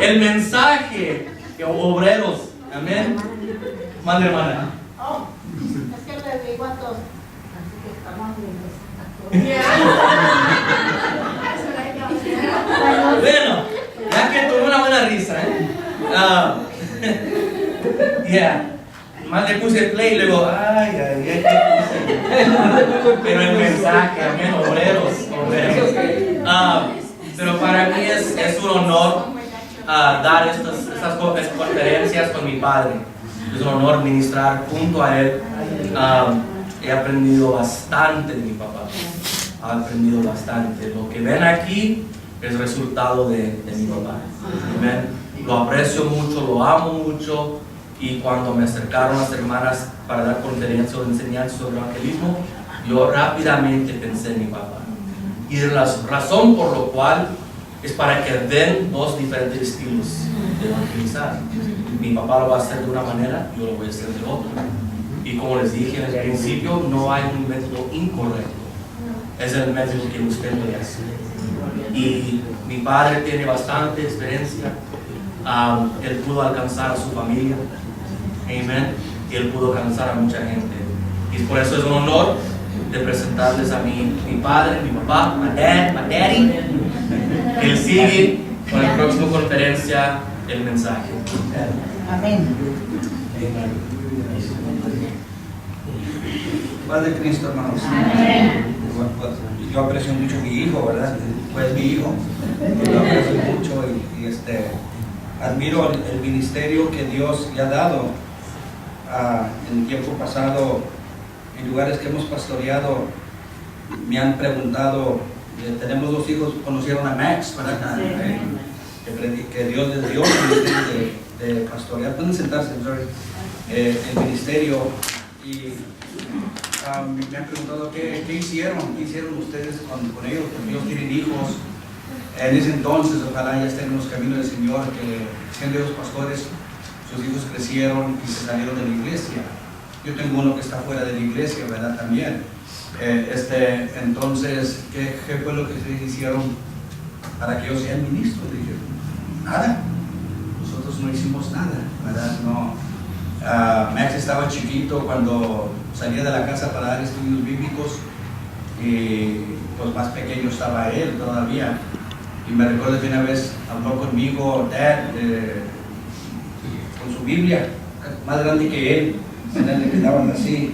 El mensaje, que obreros, amén. Madre hermana. Oh, es que le digo a todos, así que estamos bien. Bueno, ya que tuve una buena risa, Más le puse play y luego, ay, ¿qué puse? Pero el mensaje, amén, obreros. Pero para mí es un honor dar estas conferencias con mi padre. Es un honor ministrar junto a él. He aprendido bastante de mi papá. He aprendido bastante. Lo que ven aquí es resultado de mi papá. Amén. Lo aprecio mucho, lo amo mucho. Y cuando me acercaron las hermanas para dar conferencias o enseñanzas sobre evangelismo, yo rápidamente pensé en mi papá. Y la razón por lo cual es para que den dos diferentes estilos de evangelizar. Mi papá lo va a hacer de una manera, yo lo voy a hacer de otra. Y como les dije en el principio, no hay un método incorrecto. Es el método que usted lo hace. Y mi padre tiene bastante experiencia. Él pudo alcanzar a su familia. Amén. Y él pudo alcanzar a mucha gente. Y por eso es un honor de presentarles a mi padre, mi papá, my daddy. Él sigue con la próxima conferencia, el mensaje. Amén. Paz de Cristo, hermanos. Amén. Yo aprecio mucho a mi hijo, ¿verdad? Pues mi hijo. Yo lo aprecio mucho y admiro el ministerio que Dios le ha dado en el tiempo pasado. En lugares que hemos pastoreado, me han preguntado, tenemos dos hijos, conocieron a Max, ¿verdad? Que Dios les dio el ministerio de pastorear. Pueden sentarse, el ministerio. Y me han preguntado qué hicieron ustedes con ellos, porque ellos tienen hijos. En ese entonces, ojalá ya estén en los caminos del Señor, que siendo ellos pastores, sus hijos crecieron y se salieron de la iglesia. Yo tengo uno que está fuera de la iglesia, ¿verdad? También. Entonces, ¿qué fue lo que ustedes hicieron para que ellos sean ministros? Dije, nada. Nosotros no hicimos nada, ¿verdad? No. Max estaba chiquito cuando salía de la casa para dar estudios bíblicos y pues más pequeño estaba él todavía. Y me recuerdo que una vez habló conmigo, Dad, con su Biblia, más grande que él. Le quedaban así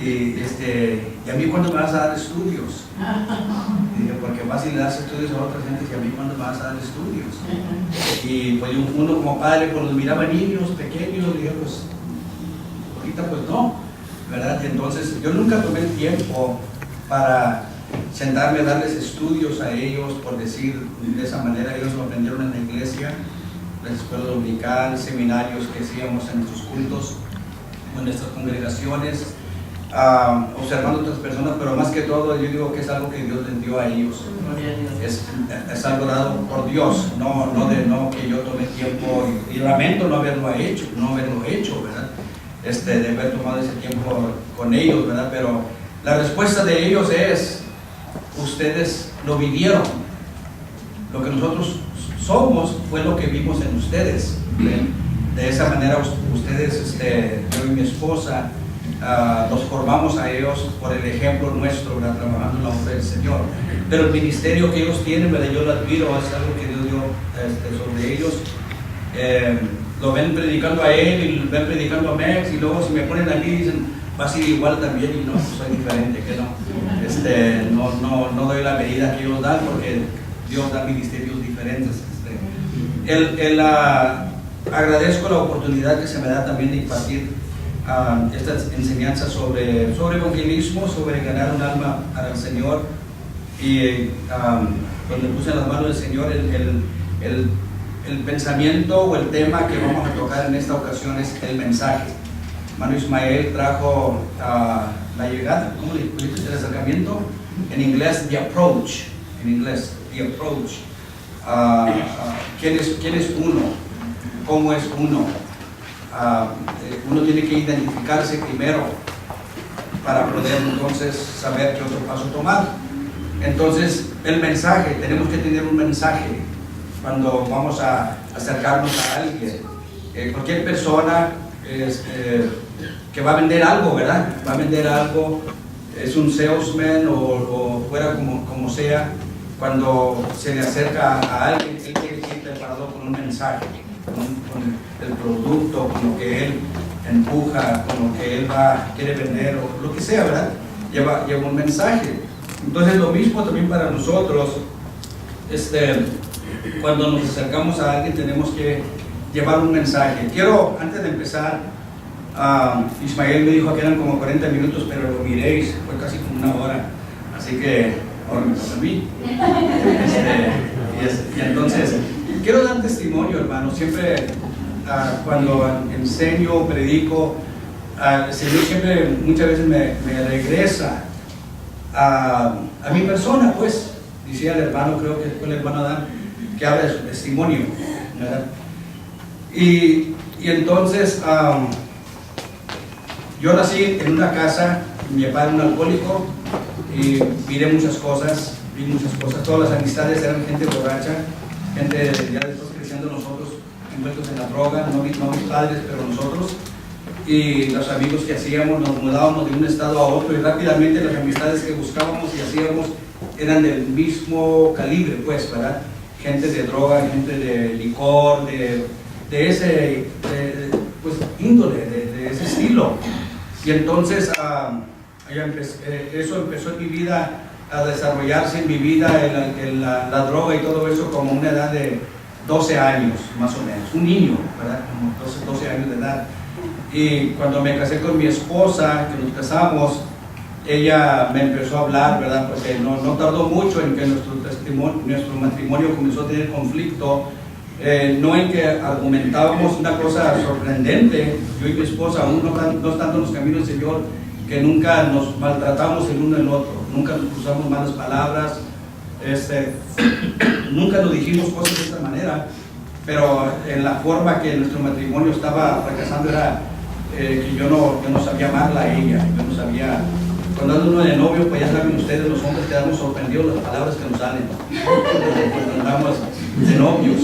y a mí cuándo me vas a dar estudios, y dije, porque vas y le das estudios a otra gente, y a mí cuándo me vas a dar estudios. Y pues uno como padre cuando miraba niños pequeños, dije, pues ahorita pues no, ¿verdad? Y entonces yo nunca tomé el tiempo para sentarme a darles estudios a ellos, por decir de esa manera. Ellos lo aprendieron en la iglesia, la escuela dominical, seminarios que hacíamos en nuestros cultos, en nuestras congregaciones, observando a otras personas, pero más que todo yo digo que es algo que Dios les dio a ellos. Es algo dado por Dios, no que yo tome tiempo y lamento no haberlo hecho, ¿verdad? De haber tomado ese tiempo con ellos, ¿verdad? Pero la respuesta de ellos es, ustedes lo vivieron. Lo que nosotros somos fue lo que vimos en ustedes. De esa manera ustedes, yo y mi esposa, nos formamos a ellos por el ejemplo nuestro, ¿verdad? Trabajando en la obra del Señor. Pero el ministerio que ellos tienen, ¿verdad? Yo lo admiro, es algo que Dios dio sobre ellos. Lo ven predicando a él y lo ven predicando a Max, y luego si me ponen aquí dicen, va a ser igual también, y no, soy diferente, que no. No doy la medida que ellos dan, porque Dios da ministerios diferentes. Agradezco la oportunidad que se me da también de impartir estas enseñanzas sobre evangelismo, sobre ganar un alma para el Señor. Y donde puse en las manos del Señor el pensamiento o el tema que vamos a tocar en esta ocasión es el mensaje. Hermano Ismael trajo la llegada, ¿cómo le dijiste? El acercamiento. En inglés, the approach. En inglés, the approach. ¿Quién es uno? ¿Cómo es uno? Uno tiene que identificarse primero para poder entonces saber qué otro paso tomar. Entonces, el mensaje, tenemos que tener un mensaje cuando vamos a acercarnos a alguien. Cualquier persona que va a vender algo, ¿verdad? Va a vender algo, es un salesman o fuera como sea, cuando se le acerca a alguien, él tiene que ir preparado con un mensaje, con el producto, con lo que él empuja, con lo que él quiere vender o lo que sea, ¿verdad? Lleva un mensaje. Entonces lo mismo también para nosotros, cuando nos acercamos a alguien tenemos que llevar un mensaje. Quiero, antes de empezar, Ismael me dijo que eran como 40 minutos, pero lo miréis, fue casi como una hora, así que ahora me toca a mí. Y entonces, quiero dar testimonio, hermano. Siempre cuando enseño, predico, el Señor siempre muchas veces me regresa a mi persona, pues. Decía el hermano, creo que fue el hermano Adán, que habla de su testimonio, ¿verdad? Y entonces, yo nací en una casa, mi papá era un alcohólico, y miré muchas cosas, todas las amistades eran gente borracha, gente ya después creciendo nosotros, envueltos en la droga, no mis padres, pero nosotros, y los amigos que hacíamos, nos mudábamos de un estado a otro, y rápidamente las amistades que buscábamos y hacíamos eran del mismo calibre, pues, ¿verdad? Gente de droga, gente de licor, de ese pues, índole, de ese estilo. Y entonces eso empezó en mi vida a desarrollarse en mi vida, en la droga y todo eso, como una edad de 12 años, más o menos, un niño, ¿verdad? Como 12 años de edad. Y cuando me casé con mi esposa, que nos casamos, ella me empezó a hablar, ¿verdad? Porque no tardó mucho en que nuestro matrimonio comenzó a tener conflicto, no en que argumentábamos una cosa sorprendente, yo y mi esposa, aún no estando en los caminos del Señor, que nunca nos maltratamos el uno el otro, nunca nos cruzamos malas palabras, nunca nos dijimos cosas de esta manera, pero en la forma que nuestro matrimonio estaba fracasando era que yo no sabía amarla a ella, yo no sabía. Cuando ando uno de novio, pues ya saben ustedes, los hombres quedamos sorprendidos las palabras que nos salen. Cuando andamos de novios,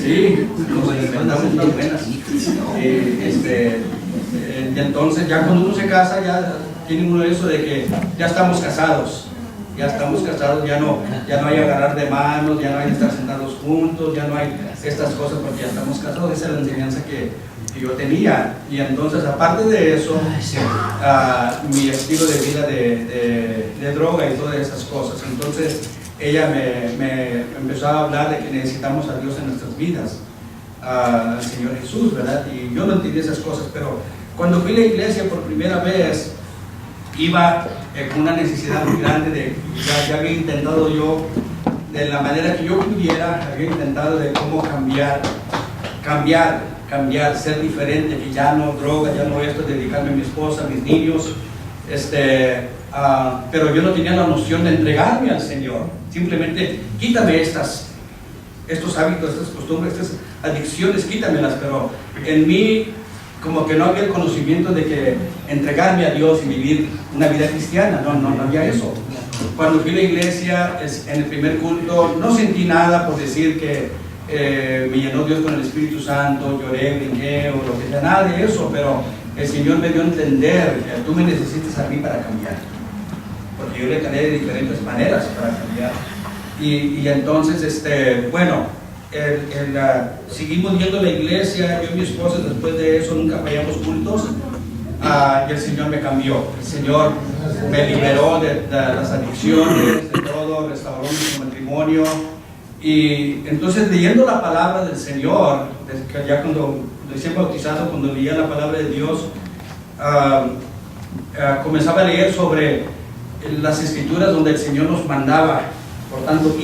sí, nos inventamos unas buenas. Y entonces ya cuando uno se casa, ya tiene uno eso de que ya estamos casados, ya no hay agarrar de manos, ya no hay estar sentados juntos, ya no hay estas cosas porque ya estamos casados. Esa es la enseñanza que yo tenía. Y entonces, aparte de eso, mi estilo de vida de droga y todas esas cosas, entonces ella me empezó a hablar de que necesitamos a Dios en nuestras vidas, al Señor Jesús, ¿verdad? Y yo no entendí esas cosas, pero cuando fui a la iglesia por primera vez, iba con una necesidad muy grande ya había intentado yo, de la manera que yo pudiera, había intentado de cómo cambiar, ser diferente, que ya no droga, ya no esto, dedicarme a mi esposa, a mis niños, pero yo no tenía la noción de entregarme al Señor. Simplemente quítame estos hábitos, estas costumbres, estas adicciones, quítamelas, pero en mí como que no había el conocimiento de que entregarme a Dios y vivir una vida cristiana, no había eso. Cuando fui a la iglesia, en el primer culto, no sentí nada por decir que me llenó Dios con el Espíritu Santo, lloré, brinqué o lo que sea, nada de eso, pero el Señor me dio a entender que tú me necesitas a mí para cambiar, porque yo le cambié de diferentes maneras para cambiar. Y entonces, seguimos yendo a la iglesia, yo y mi esposa después de eso nunca fallamos cultos, y el Señor me cambió, el Señor me liberó de las adicciones, de todo, restauró nuestro matrimonio. Y entonces leyendo la palabra del Señor, ya cuando recién bautizado, cuando leía la palabra de Dios, comenzaba a leer sobre las escrituras donde el Señor nos mandaba, por tanto,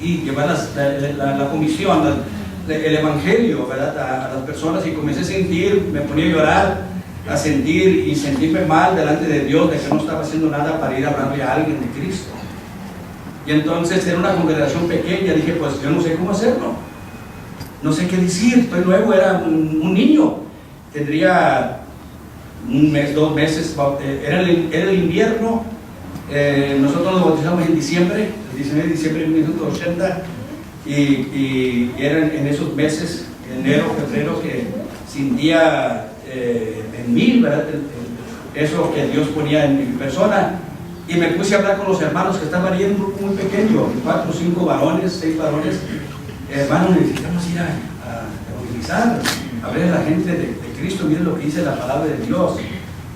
llevar la comisión, el evangelio, ¿verdad? A las personas, y comencé a sentir, me ponía a llorar, a sentir y sentirme mal delante de Dios de que no estaba haciendo nada para ir a hablarle a alguien de Cristo. Y entonces era una congregación pequeña, dije, pues yo no sé cómo hacerlo, no sé qué decir, estoy nuevo, era un niño, tendría un mes, 2 meses, era el invierno, nosotros nos bautizamos en diciembre, el 19 de diciembre de 1980, y eran en esos meses, enero, febrero, que sentía en mí, ¿verdad? Eso que Dios ponía en mi persona. Y me puse a hablar con los hermanos que estaban ahí en un grupo muy pequeño, 4 o 5 varones, 6 varones. Hermanos, necesitamos ir a evangelizar, a ver a la gente de Cristo, miren lo que dice la palabra de Dios.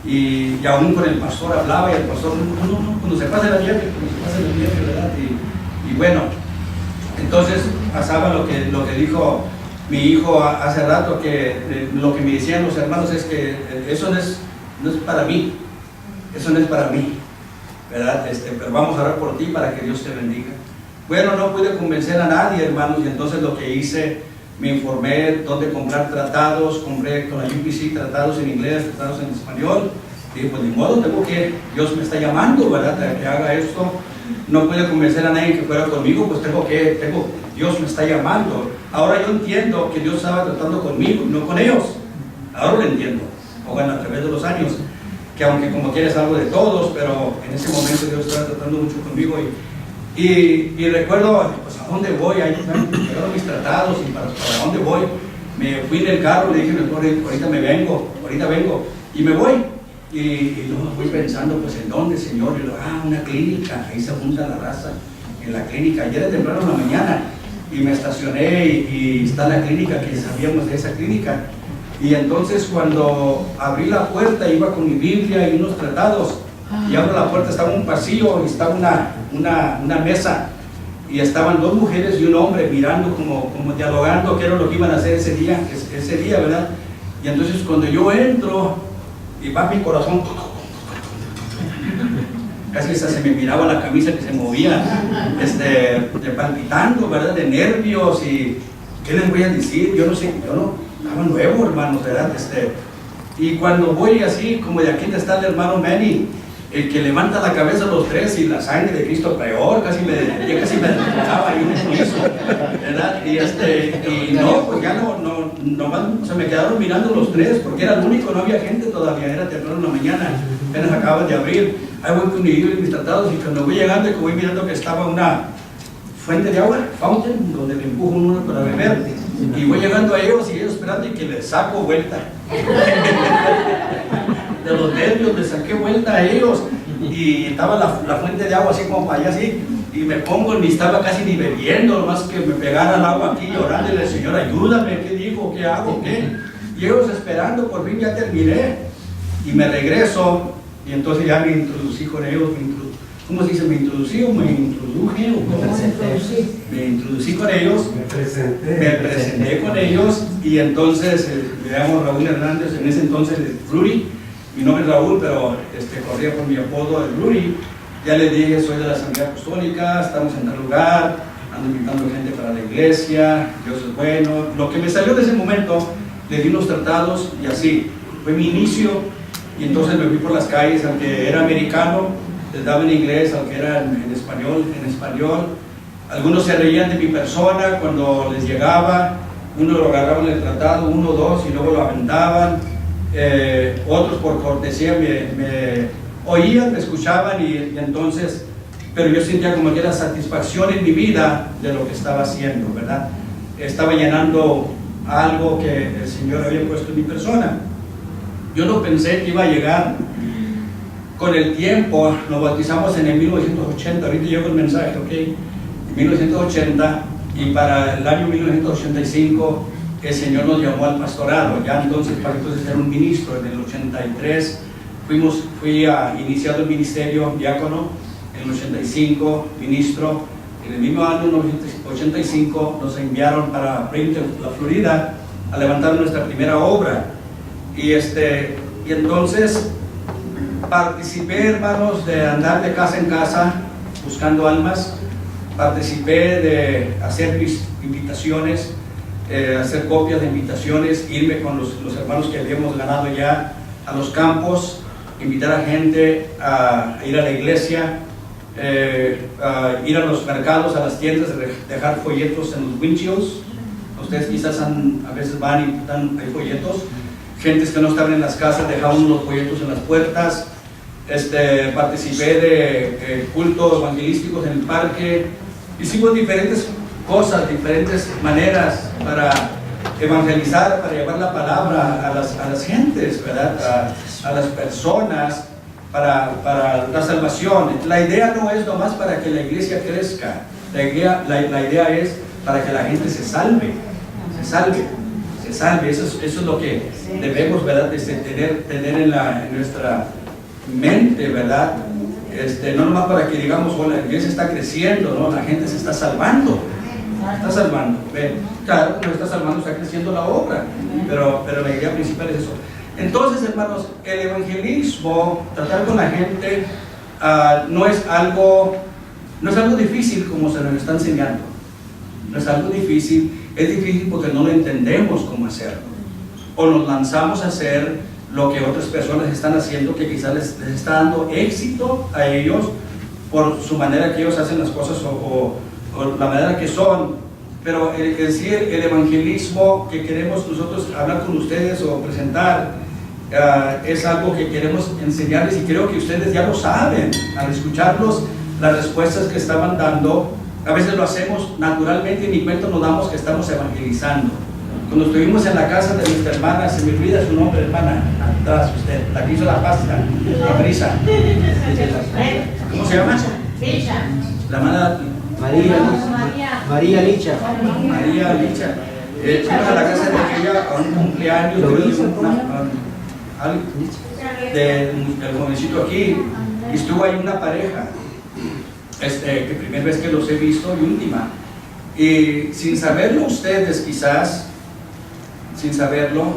Y aún con el pastor hablaba, y el pastor, no, cuando se pase la nieve, ¿verdad? Y bueno, entonces pasaba lo que dijo mi hijo hace rato, que lo que me decían los hermanos es que eso no es para mí, eso no es para mí, ¿verdad? Pero vamos a orar por ti para que Dios te bendiga. Bueno, no pude convencer a nadie, hermanos, y entonces lo que hice, me informé dónde comprar tratados, compré con la UPC tratados en inglés, tratados en español. Dije, pues ni modo, Dios me está llamando, ¿verdad?, a que haga esto. No pude convencer a nadie que fuera conmigo, pues Dios me está llamando. Ahora yo entiendo que Dios estaba tratando conmigo, no con ellos. Ahora lo entiendo, o bueno, a través de los años, que aunque como quieres algo de todos, pero en ese momento Dios estaba tratando mucho conmigo. Y recuerdo, pues a dónde voy, ahí llegaron mis tratados, y para dónde voy. Me fui en el carro, le dije, ahorita vengo, y me voy. Y luego fui pensando, pues en dónde, Señor, y luego, una clínica, ahí se junta la raza, en la clínica. Ayer era temprano en la mañana, y me estacioné, y está la clínica, que sabíamos de esa clínica. Y entonces cuando abrí la puerta, iba con mi Biblia y unos tratados, y abro la puerta, estaba un pasillo, y estaba una mesa, y estaban 2 mujeres y un hombre mirando, como dialogando qué era lo que iban a hacer ese día, ¿verdad? Y entonces cuando yo entro, y va mi corazón, casi se me miraba la camisa que se movía, palpitando, ¿verdad?, de nervios. Y ¿qué les voy a decir? Yo no estaba nuevo, hermanos, ¿verdad? Y cuando voy así, como de aquí está el hermano Manny, el que levanta la cabeza a los 3, y la sangre de Cristo peor, casi me desmayaba ahí en el piso, ¿verdad? Y no, pues ya nomás se me quedaron mirando los 3, porque era el único, no había gente todavía, era temprano en la mañana, apenas acaban de abrir. Ahí voy con mi Biblia y mis tratados, y cuando voy llegando, que voy mirando que estaba una fuente de agua, fountain, donde me empujo uno para beber, y voy llegando a ellos, y ellos esperando, y que les saco vuelta. De los nervios les saqué vuelta a ellos, y estaba la fuente de agua así como para allá, así, y me pongo, ni estaba casi ni bebiendo, nomás que me pegara el agua aquí, llorándole, Señor, ayúdame, ¿qué digo? ¿Qué hago? ¿Qué? Y ellos esperando, por fin ya terminé, y me regreso, y entonces ya me introducí con ellos, ¿cómo se dice? ¿Me introducí o me introduje? ¿O cómo? Me introducí con ellos, me presenté con ellos, y entonces me llamo Raúl Hernández, en ese entonces Rudy. Mi nombre es Raúl, pero corría por mi apodo de Rudy. Ya le dije, soy de la Asamblea Apostólica, estamos en tal lugar, ando invitando gente para la iglesia, Dios es bueno. Lo que me salió de ese momento, le di unos tratados, y así, fue mi inicio. Y entonces me fui por las calles, aunque era americano, les daba en inglés, aunque era en español. Algunos se reían de mi persona cuando les llegaba, uno lo agarraban el tratado, 1 o 2, y luego lo aventaban. Otros por cortesía me oían, me escuchaban, y entonces, pero yo sentía como que era satisfacción en mi vida de lo que estaba haciendo, ¿verdad? Estaba llenando algo que el Señor había puesto en mi persona. Yo no pensé que iba a llegar. Con el tiempo, nos bautizamos en el 1980, ahorita llegó el mensaje, ¿ok? En 1980, y para el año 1985, el Señor nos llamó al pastorado. Ya entonces, para entonces era un ministro. En el 83 fui a iniciar el ministerio diácono, en el 85 ministro. En el mismo año 1985 nos enviaron para Bradenton, la Florida, a levantar nuestra primera obra. Y entonces participé, hermanos, de andar de casa en casa buscando almas. Participé de hacer mis invitaciones, hacer copias de invitaciones, irme con los hermanos que habíamos ganado ya a los campos, invitar a gente a ir a la iglesia, a ir a los mercados, a las tiendas, dejar folletos en los windshields. Ustedes quizás a veces van y hay folletos. Gentes que no estaban en las casas dejaban los folletos en las puertas. participé de cultos evangelísticos en el parque. Hicimos diferentes cosas, diferentes maneras para evangelizar, para llevar la palabra a las gentes, ¿verdad? A las personas, para la salvación. La idea no es nomás para que la iglesia crezca, la idea es para que la gente se salve. Eso es lo que debemos, ¿verdad? Tener en nuestra mente, ¿verdad? No nomás para que digamos, oh, la iglesia está creciendo, ¿no? La gente se está salvando. Claro, no está salvando, está creciendo la obra, pero la idea principal es eso. Entonces, hermanos, el evangelismo, tratar con la gente, no es algo difícil como se nos está enseñando. No es algo difícil, es difícil porque no lo entendemos cómo hacerlo. O nos lanzamos a hacer lo que otras personas están haciendo, que quizás les está dando éxito a ellos por su manera que ellos hacen las cosas o la manera que son. Pero el evangelismo que queremos nosotros hablar con ustedes o presentar es algo que queremos enseñarles, y creo que ustedes ya lo saben al escucharlos, las respuestas que estaban dando. A veces lo hacemos naturalmente y ni cuenta nos damos que estamos evangelizando. Cuando estuvimos en la casa de nuestra hermana, se me olvida su nombre, hermana, atrás usted, la que hizo la pasta, la brisa. ¿Cómo se llama? La hermana María Licha. María Licha. Fuimos a la casa de aquella a un cumpleaños del jovencito aquí, y estuvo ahí una pareja, que primera vez que los he visto y última, y sin saberlo ustedes quizás, sin saberlo,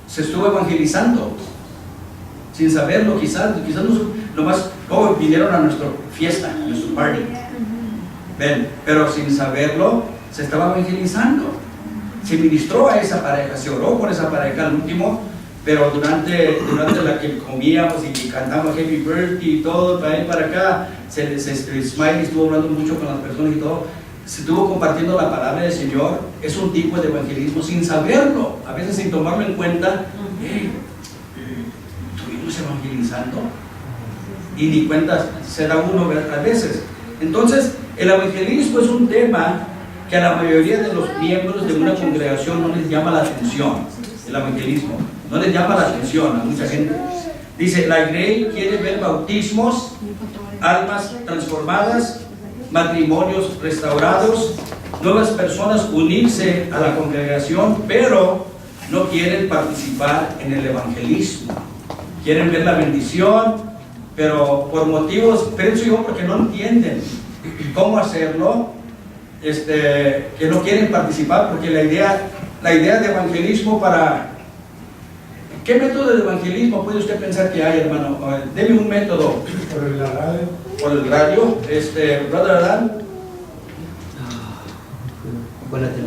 se estuvo evangelizando, sin saberlo quizás nomás vinieron a nuestra fiesta, a nuestro party, ven, pero sin saberlo se estaba evangelizando. Se ministró a esa pareja, se oró por esa pareja al último, pero durante la que comíamos y cantamos Happy Birthday y todo, para ahí para acá, Smiley estuvo hablando mucho con las personas y todo, se estuvo compartiendo la palabra del Señor. Es un tipo de evangelismo sin saberlo, a veces sin tomarlo en cuenta. ¿Estuvimos evangelizando? Y ni cuenta se da uno a veces. Entonces, el evangelismo es un tema que a la mayoría de los miembros de una congregación no les llama la atención. El evangelismo no les llama la atención a mucha gente. Dice, la Grey quiere ver bautismos, almas transformadas, matrimonios restaurados, nuevas personas unirse a la congregación, pero no quieren participar en el evangelismo. Quieren ver la bendición, pero por motivos, pienso yo, porque no entienden cómo hacerlo, que no quieren participar, porque la idea de evangelismo para... ¿Qué método de evangelismo puede usted pensar que hay, hermano? Deme un método. Por la radio. Por el radio, Brother Adán. Acuérdate,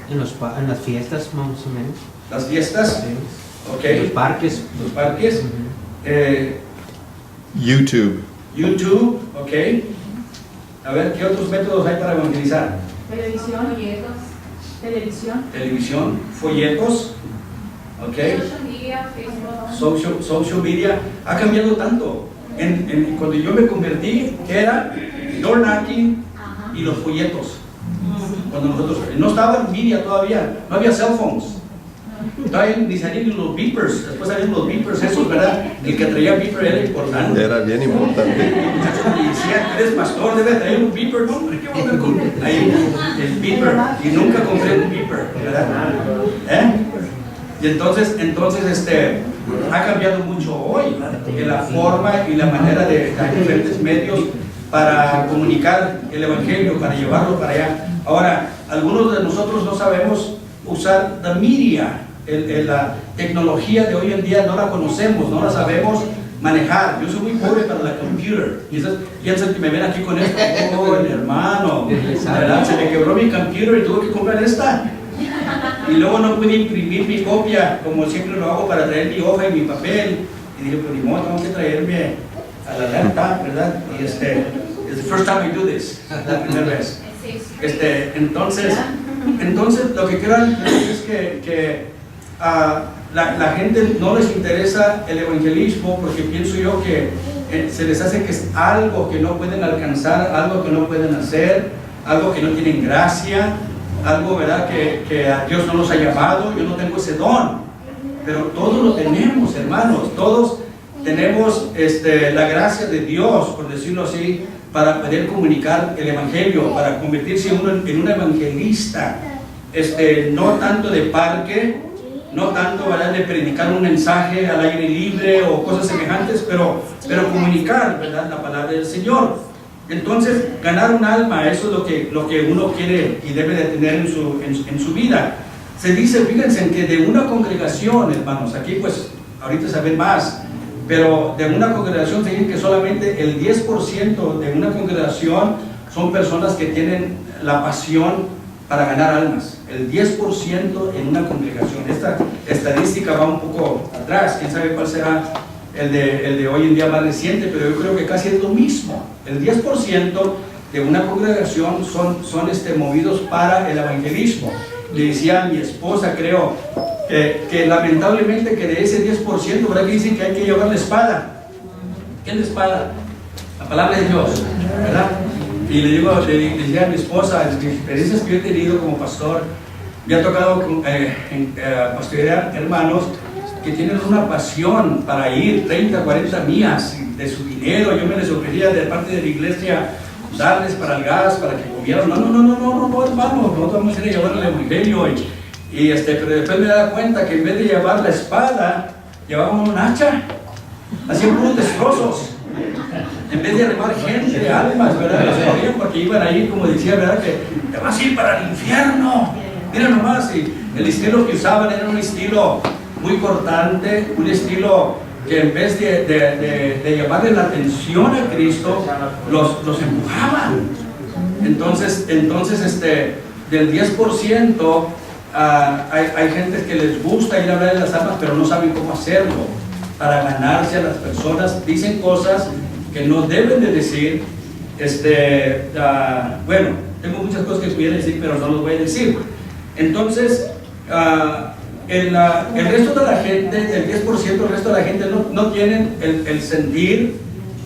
en las fiestas más o menos. Las fiestas, Sí. ok. Los parques. Los parques. YouTube. YouTube, ok. A ver, ¿qué otros métodos hay para evangelizar? Televisión, folletos, ok. Social media. Ha cambiado tanto. Cuando yo me convertí, era door knocking y los folletos. Cuando nosotros, no estaba en media todavía, no había cell phones. Todavía ni salían los beepers, después salían los beepers esos, ¿verdad? El que traía beeper era importante. Era bien importante. Y decía, eres pastor, debe traer un beeper. No, hombre, ¿qué voy a hacer con ahí, el beeper? Y nunca compré un beeper, ¿verdad? Y entonces ha cambiado mucho hoy en la forma y la manera de diferentes medios para comunicar el evangelio, para llevarlo para allá. Ahora, algunos de nosotros no sabemos usar la media, la tecnología de hoy en día no la conocemos, no la sabemos manejar. Yo soy muy pobre para la computer. Y piensan que me ven aquí con esto. Oh, hermano, ¿verdad? Se me quebró mi computer y tuve que comprar esta. Y luego no pude imprimir mi copia, como siempre lo hago, para traer mi hoja y mi papel. Y dije, pues ni modo, tengo que traerme a la laptop, ¿verdad? Y it's the first time we do this, la primera vez. Entonces lo que quiero es que la gente no les interesa el evangelismo porque pienso yo que se les hace que es algo que no pueden alcanzar, algo que no pueden hacer, algo que no tienen gracia, algo, ¿verdad?, que a Dios no nos ha llamado. Yo no tengo ese don, pero todos lo tenemos, hermanos. Todos tenemos la gracia de Dios, por decirlo así, para poder comunicar el evangelio, para convertirse en un evangelista, no tanto de parque, no tanto, ¿verdad?, de predicar un mensaje al aire libre o cosas semejantes, pero comunicar, ¿verdad?, la palabra del Señor. Entonces, ganar un alma, eso es lo que uno quiere y debe de tener en su vida. Se dice, fíjense, que de una congregación, hermanos, aquí pues ahorita se ven más, pero de una congregación se dice que solamente el 10% de una congregación son personas que tienen la pasión para ganar almas. El 10% en una congregación. Esta estadística va un poco atrás, quién sabe cuál será el de hoy en día más reciente, pero yo creo que casi es lo mismo. El 10% de una congregación son movidos para el evangelismo. Le decía a mi esposa, creo, que lamentablemente que de ese 10%, ¿verdad?, que dicen que hay que llevar la espada. ¿Qué es la espada? La palabra de Dios, ¿verdad? Y le decía a mi esposa, las experiencias que yo he tenido como pastor, me ha tocado pastorear hermanos que tienen una pasión para ir 30, 40 millas de su dinero. Yo me les ofrecía de parte de la iglesia darles para el gas, para que comieran. No, hermano, nosotros vamos a ir a llevar el evangelio. Pero después me da cuenta que en vez de llevar la espada, llevábamos un hacha, hacían puros destrozos. En vez de armar gente, almas, ¿verdad? Los corrían porque iban ahí, como decía, ¿verdad?, que te vas a ir para el infierno. Mira nomás, y el estilo que usaban era un estilo muy cortante, un estilo que en vez de llamarle la atención a Cristo, los empujaban. Entonces del 10%, hay gente que les gusta ir a hablar de las almas, pero no saben cómo hacerlo para ganarse a las personas. Dicen cosas que no deben de decir. Bueno, tengo muchas cosas que pudiera decir, pero no los voy a decir. Entonces, el resto de la gente, el 10%, el resto de la gente no tienen el sentir,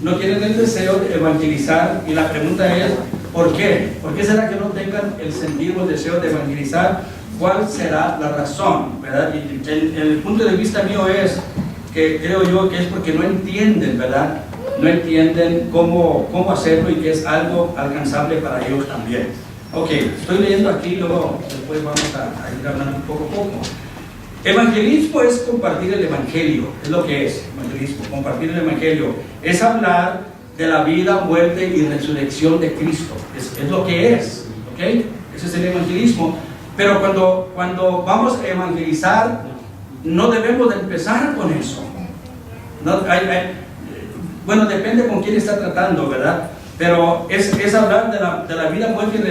no tienen el deseo de evangelizar. Y la pregunta es, ¿por qué? ¿Por qué será que no tengan el sentir o el deseo de evangelizar? ¿Cuál será la razón? ¿Verdad? Y el punto de vista mío es que creo yo que es porque no entienden, ¿verdad? No entienden cómo hacerlo y que es algo alcanzable para ellos también. Ok, estoy leyendo aquí, luego después vamos a ir hablando poco a poco. Evangelismo es compartir el evangelio, es lo que es evangelismo, compartir el evangelio. Es hablar de la vida, muerte y resurrección de Cristo, es lo que es, ¿ok? Ese es el evangelismo. Pero cuando vamos a evangelizar, no debemos de empezar con eso. Bueno, depende con quién está tratando, ¿verdad? Pero es hablar de la vida, muerte y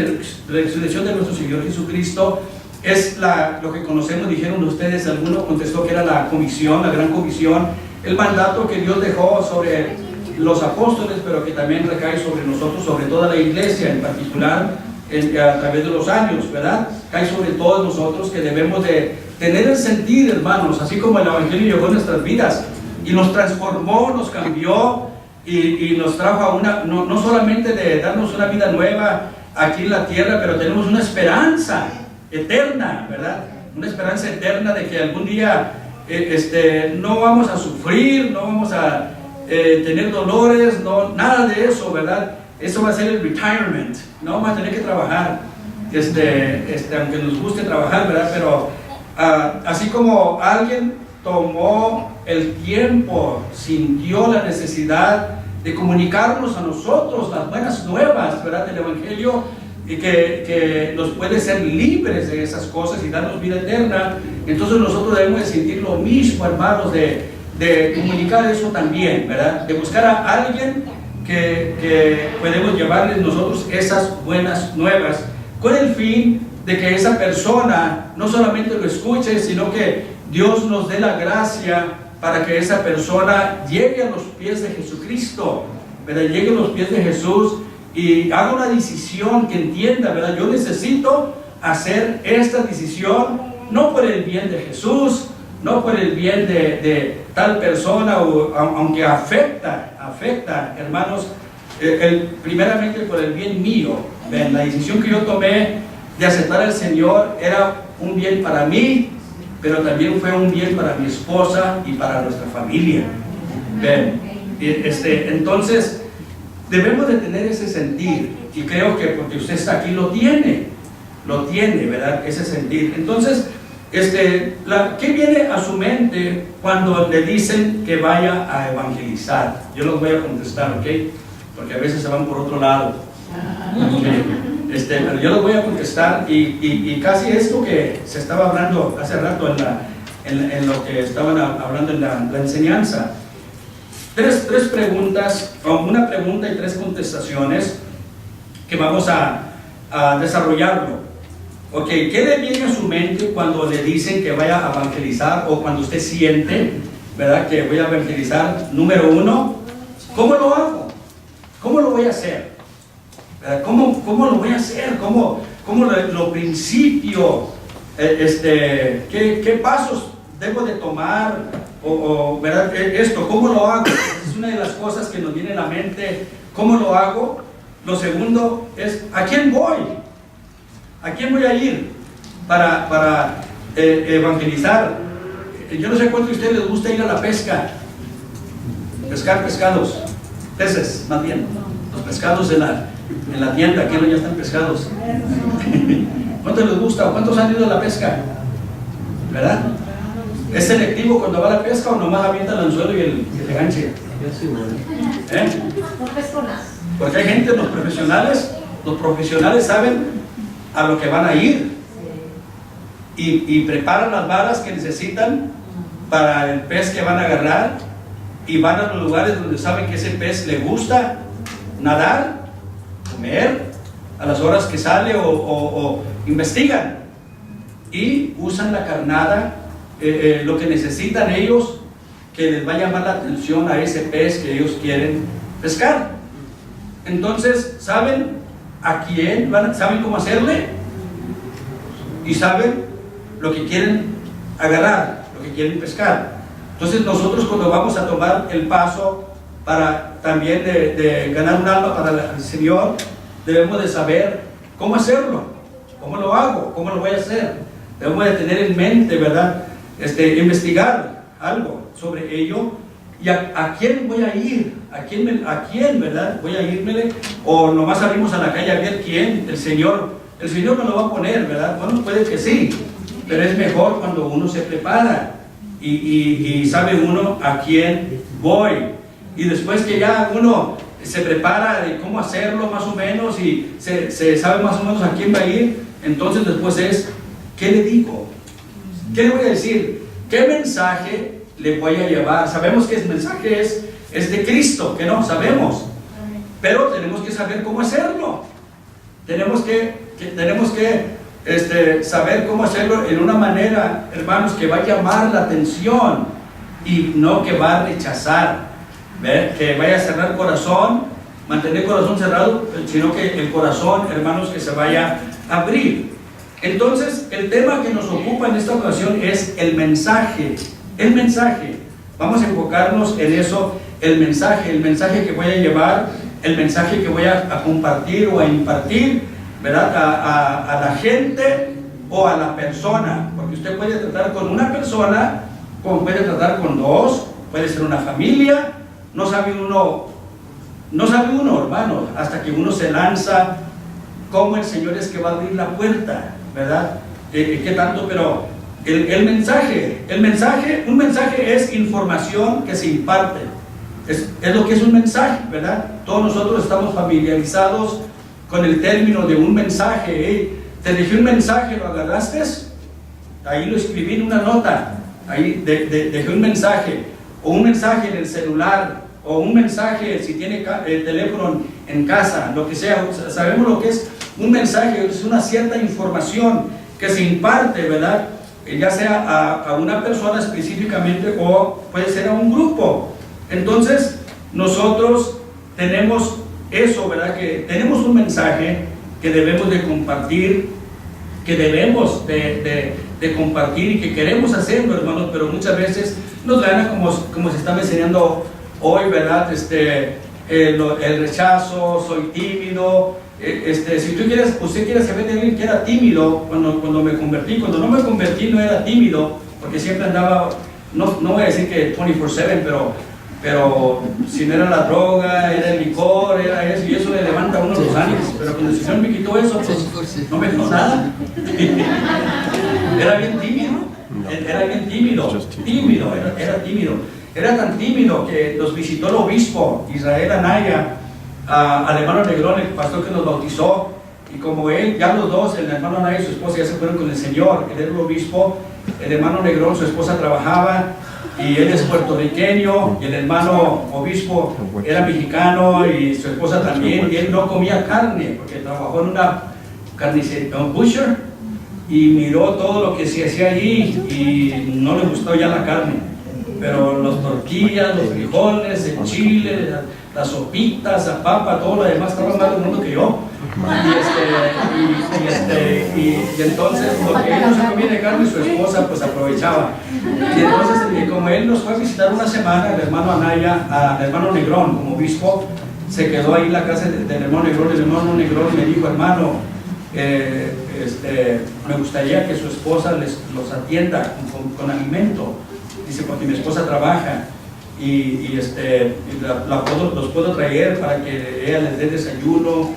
resurrección de nuestro Señor Jesucristo. Es lo que conocemos, dijeron ustedes, alguno contestó que era la comisión, la gran comisión, el mandato que Dios dejó sobre los apóstoles, pero que también recae sobre nosotros, sobre toda la iglesia en particular, a través de los años, ¿verdad? Cae sobre todos nosotros, que debemos de tener el sentir, hermanos, así como el evangelio llegó a nuestras vidas y nos transformó, nos cambió y nos trajo a no solamente de darnos una vida nueva aquí en la tierra, pero tenemos una esperanza eterna, ¿verdad? Una esperanza eterna de que algún día no vamos a sufrir, no vamos a tener dolores, nada de eso, ¿verdad? Eso va a ser el retirement, no vamos a tener que trabajar, aunque nos guste trabajar, ¿verdad? Pero así como alguien tomó el tiempo, sintió la necesidad de comunicarnos a nosotros las buenas nuevas, ¿verdad?, del evangelio, y que nos puede ser libres de esas cosas y darnos vida eterna. Entonces nosotros debemos de sentir lo mismo, hermanos, de comunicar eso también, ¿verdad? De buscar a alguien que podemos llevarles nosotros esas buenas nuevas, con el fin de que esa persona no solamente lo escuche, sino que Dios nos dé la gracia para que esa persona llegue a los pies de Jesucristo, ¿verdad? Llegue a los pies de Jesús y haga una decisión, que entienda, ¿verdad? Yo necesito hacer esta decisión, no por el bien de Jesús, no por el bien de tal persona, o, aunque afecta, hermanos, primeramente por el bien mío. ¿Ven? La decisión que yo tomé de aceptar al Señor era un bien para mí, pero también fue un bien para mi esposa y para nuestra familia. ¿Ven? Entonces, debemos de tener ese sentir, y creo que porque usted está aquí lo tiene, ¿verdad? Ese sentir. Entonces, ¿qué viene a su mente cuando le dicen que vaya a evangelizar? Yo los voy a contestar, ¿ok? Porque a veces se van por otro lado. Okay. Pero yo los voy a contestar, y casi esto que se estaba hablando hace rato en lo que estaban hablando en la enseñanza. Tres preguntas, o una pregunta y tres contestaciones que vamos a desarrollarlo. Ok, ¿qué le viene a su mente cuando le dicen que vaya a evangelizar, o cuando usted siente, ¿verdad?, que voy a evangelizar? Número uno, ¿cómo lo hago? ¿Cómo lo voy a hacer? ¿Cómo lo voy a hacer? ¿Cómo lo principio? ¿Qué pasos debo de tomar? ¿Verdad? ¿Cómo lo hago? Es una de las cosas que nos viene a la mente. ¿Cómo lo hago? Lo segundo es, ¿a quién voy? ¿A quién voy a ir para evangelizar? Yo no sé cuánto a ustedes les gusta ir a la pesca, pescar pescados, peces, más bien, los pescados en la tienda, aquí no ya están pescados. ¿Cuánto les gusta? ¿Cuántos han ido a la pesca? ¿Verdad? ¿Es selectivo cuando va a la pesca, o nomás avienta el anzuelo y el ganche? Yo soy bueno. Porque hay gente, los profesionales saben a lo que van a ir, y preparan las varas que necesitan para el pez que van a agarrar, y van a los lugares donde saben que ese pez le gusta nadar, comer, a las horas que sale, o investigan y usan la carnada, lo que necesitan ellos, que les va a llamar la atención a ese pez que ellos quieren pescar. Entonces, ¿saben a quién van? ¿Saben cómo hacerle? Y saben lo que quieren agarrar, lo que quieren pescar. Entonces, nosotros, cuando vamos a tomar el paso para también de ganar un alma para el Señor, debemos de saber cómo hacerlo, cómo lo hago, cómo lo voy a hacer. Debemos de tener en mente, ¿verdad? Investigar algo sobre ello, y a quién voy a ir, a quién, ¿verdad? Voy a irme, o nomás salimos a la calle a ver quién. El Señor me lo va a poner, ¿verdad? Bueno, puede que sí, pero es mejor cuando uno se prepara y sabe uno a quién voy. Y después que ya uno se prepara de cómo hacerlo más o menos, y se sabe más o menos a quién va a ir, entonces después es, ¿qué le digo? ¿Qué le voy a decir? ¿Qué mensaje le voy a llevar? Sabemos que el mensaje es de Cristo, que no sabemos, pero tenemos que saber cómo hacerlo. Tenemos que saber cómo hacerlo en una manera, hermanos, que va a llamar la atención, y no que va a rechazar, ¿ver? Que vaya a cerrar el corazón, mantener el corazón cerrado, sino que el corazón, hermanos, que se vaya a abrir. Entonces, el tema que nos ocupa en esta ocasión es el mensaje. El mensaje. Vamos a enfocarnos en eso, el mensaje que voy a llevar, el mensaje que voy a compartir o a impartir, ¿verdad? A la gente o a la persona. Porque usted puede tratar con una persona, como puede tratar con dos, puede ser una familia. No sabe uno, hermano, hasta que uno se lanza, cómo el Señor es que va a abrir la puerta, ¿verdad? ¿Qué tanto? Pero un mensaje es información que se imparte. Es lo que es un mensaje, ¿verdad? Todos nosotros estamos familiarizados con el término de un mensaje. Te dejé un mensaje, ¿lo agarraste? Ahí lo escribí en una nota. Ahí dejé un mensaje, o un mensaje en el celular, o un mensaje si tiene el teléfono en casa, lo que sea. Sabemos lo que es un mensaje, es una cierta información que se imparte, ¿verdad? Ya sea a una persona específicamente, o puede ser a un grupo. Entonces, nosotros tenemos eso, ¿verdad? Que tenemos un mensaje que debemos de compartir, que debemos de de compartir y que queremos hacerlo, hermanos, pero muchas veces nos gana como se está enseñando hoy, ¿verdad? El rechazo, soy tímido. Si usted quiere saber de alguien que era tímido cuando me convertí, cuando no me convertí no era tímido, porque siempre andaba, no voy a decir que 24/7, pero si no era la droga, era el licor, era eso, y eso le levanta a uno los ánimos. Pero cuando el Señor me quitó eso, pues no me dejó nada. Era bien tímido, era tímido. Era tan tímido que nos visitó el obispo Israel Anaya, al hermano Negrón, el pastor que nos bautizó, y como él, ya los dos, el hermano Anaya y su esposa ya se fueron con el Señor, él era el obispo, el hermano Negrón, su esposa trabajaba, y él es puertorriqueño, y el hermano obispo era mexicano, y su esposa también, y él no comía carne, porque trabajó en una carnicería, un butcher, y miró todo lo que se hacía allí, y no le gustó ya la carne. Pero las tortillas, los frijoles, el chile, las sopitas, la papa, todo lo demás estaba más del mundo que yo. Y entonces lo que él no se comía de carne, su esposa pues aprovechaba. Y entonces como él nos fue a visitar una semana, el hermano Anaya, el hermano Negrón como obispo, se quedó ahí en la casa del hermano Negrón. El hermano Negrón me dijo, hermano, me gustaría que su esposa los atienda con alimento. Dice, porque mi esposa trabaja y los puedo traer para que ella les dé desayuno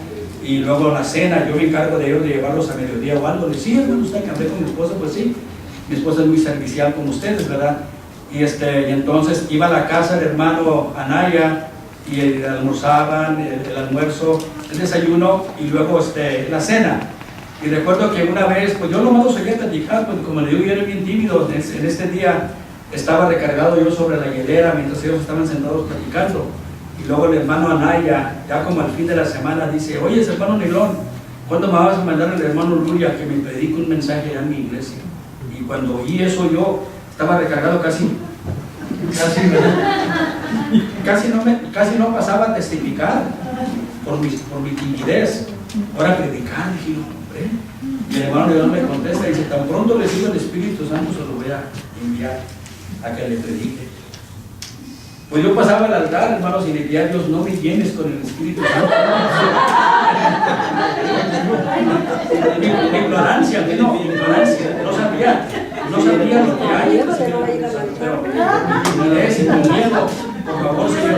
y luego la cena, yo me encargo de ellos de llevarlos a mediodía o algo. Le decía, bueno, usted que hablé con mi esposa, pues sí, mi esposa es muy servicial con ustedes, ¿verdad? Y entonces iba a la casa del hermano Anaya y almorzaban, el almuerzo, el desayuno y luego la cena. Y recuerdo que una vez, pues yo nomás los oía platicar, pues como le digo, yo era bien tímido. En este día estaba recargado yo sobre la hielera mientras ellos estaban sentados platicando. Y luego el hermano Anaya, ya como al fin de la semana, dice, oye, hermano Negrón, ¿cuándo me vas a mandar al hermano Luria que me predique un mensaje allá en mi iglesia? Y cuando oí eso yo estaba recargado casi, casi no pasaba a testificar por mi timidez. Ahora predicar, dije, hombre. Y el hermano Negrón me contesta y dice, tan pronto reciba el Espíritu Santo se lo voy a enviar a que le predique. Pues yo pasaba al altar, hermanos, y le decía a Dios, no me llenes con el Espíritu Santo. Mi ignorancia, no sabía lo que hay. Pero mi timidez y mi miedo, por favor, Señor,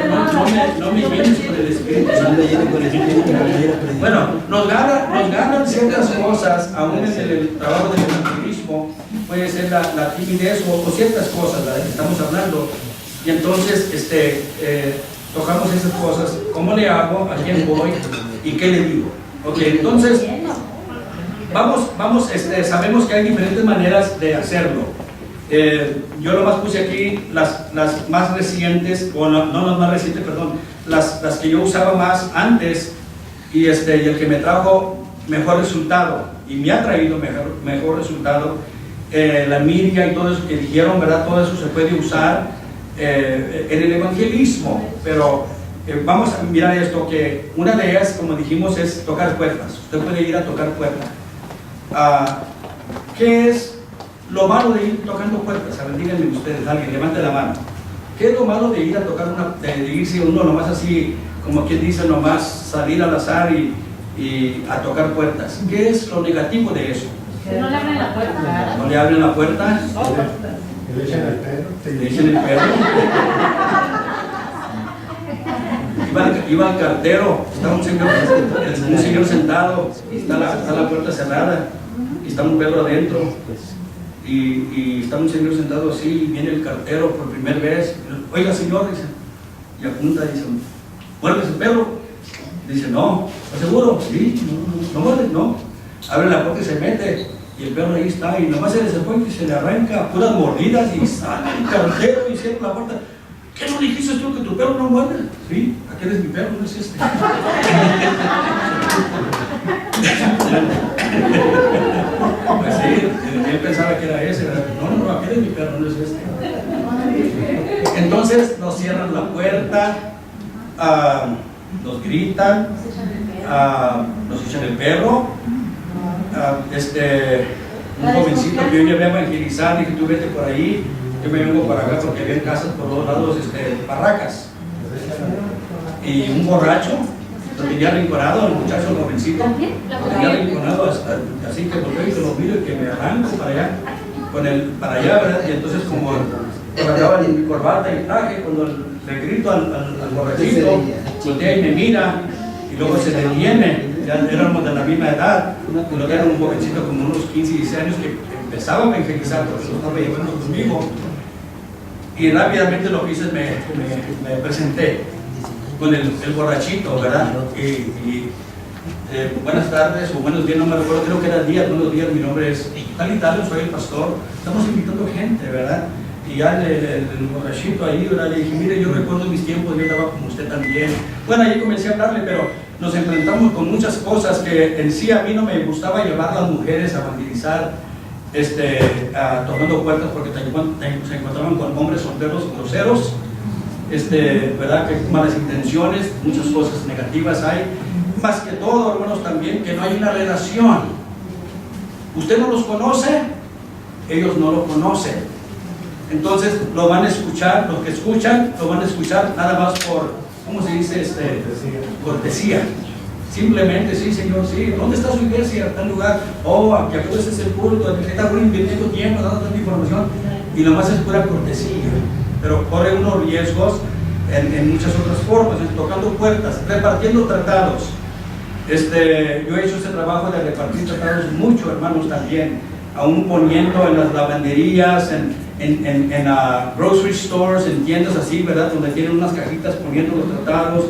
no me llenes con el Espíritu Santo. Bueno, nos ganan ciertas cosas, aún en el trabajo del evangelismo, puede ser la timidez o ciertas cosas de las que estamos hablando. Y entonces tocamos esas cosas, ¿cómo le hago? ¿A quién voy? ¿Y qué le digo? Ok, entonces vamos sabemos que hay diferentes maneras de hacerlo. Yo nomás puse aquí las más recientes, o no las más recientes, perdón, las que yo usaba más antes y el que me trajo mejor resultado y me ha traído mejor resultado. La media y todo eso que dijeron, ¿verdad? Todo eso se puede usar en el evangelismo, pero vamos a mirar esto, que una de ellas, como dijimos, es tocar puertas. Usted puede ir a tocar puertas. ¿Qué es lo malo de ir tocando puertas? A ver, díganme ustedes, alguien, levante la mano. ¿Qué es lo malo de ir a tocar de irse uno nomás así, como quien dice, nomás salir al azar y a tocar puertas? ¿Qué es lo negativo de eso? Que no le abren la puerta. ¿No le abren la puerta? Le echan el perro. Le echan el perro. Iba al cartero, está un señor sentado, y está la puerta cerrada, y está un perro adentro, y está un señor sentado así, y viene el cartero por primera vez. Oiga, señor, dice, y apunta, dice, ¿muerde ese perro? Dice, no. ¿Estás seguro? Sí, no muerde, no. Abre la puerta y se mete, y el perro ahí está, y nomás se desacuenta y se le arranca puras mordidas, y sale el cartero y cierra la puerta. ¿Qué no dijiste tú que tu perro no muerde? Sí, aquel es mi perro, no es este. Pues sí, él pensaba que era ese, ¿verdad? No, aquel es mi perro, no es este. Entonces nos cierran la puerta, nos gritan, nos echan el perro, un jovencito que yo llevé a evangelizar, dije, tú vete por ahí, yo me vengo para acá porque había casas por todos lados, barracas. Y un borracho lo tenía rinconado, el muchacho, el jovencito, lo tenía rinconado así que lo veo y que lo miro y que me arranco para allá, para allá, ¿verdad? Y entonces como guardaba mi corbata y traje, cuando le grito al borrachito, voltea y me mira y luego se detiene. Ya éramos de la misma edad, lo era un jovencito como unos 15, 16 años que empezaba a evangelizar porque lo estaba llevando conmigo. Y rápidamente lo que hice es me presenté con el borrachito, ¿verdad? Buenas tardes o buenos días, no me recuerdo, creo que era día, buenos días, mi nombre es tal y tal, soy el pastor, estamos invitando gente, ¿verdad? Y ya el borrachito ahí, ¿verdad? Le dije, mire, yo recuerdo mis tiempos, yo estaba como usted también. Bueno, ahí comencé a hablarle, pero nos enfrentamos con muchas cosas que en sí a mí no me gustaba llevar a las mujeres a evangelizar, tomando puertas porque se encontraban con hombres solteros groseros, ¿verdad? Que malas intenciones, muchas cosas negativas hay. Más que todo, hermanos, también que no hay una relación. Usted no los conoce, ellos no lo conocen. Entonces lo van a escuchar, los que escuchan, lo van a escuchar nada más por, ¿cómo se dice? Cortesía. Simplemente, sí, señor, sí. ¿Dónde está su iglesia? Tal lugar. Oh, aquí acudes es el culto, aquí está invirtiendo tiempo, dando tanta información. Y lo más es pura cortesía. Pero corre unos riesgos en muchas otras formas, tocando puertas, repartiendo tratados. Yo he hecho ese trabajo de repartir tratados mucho, hermanos, también. Aún poniendo en las lavanderías, en grocery stores, en tiendas así, ¿verdad? Donde tienen unas cajitas poniendo los tratados,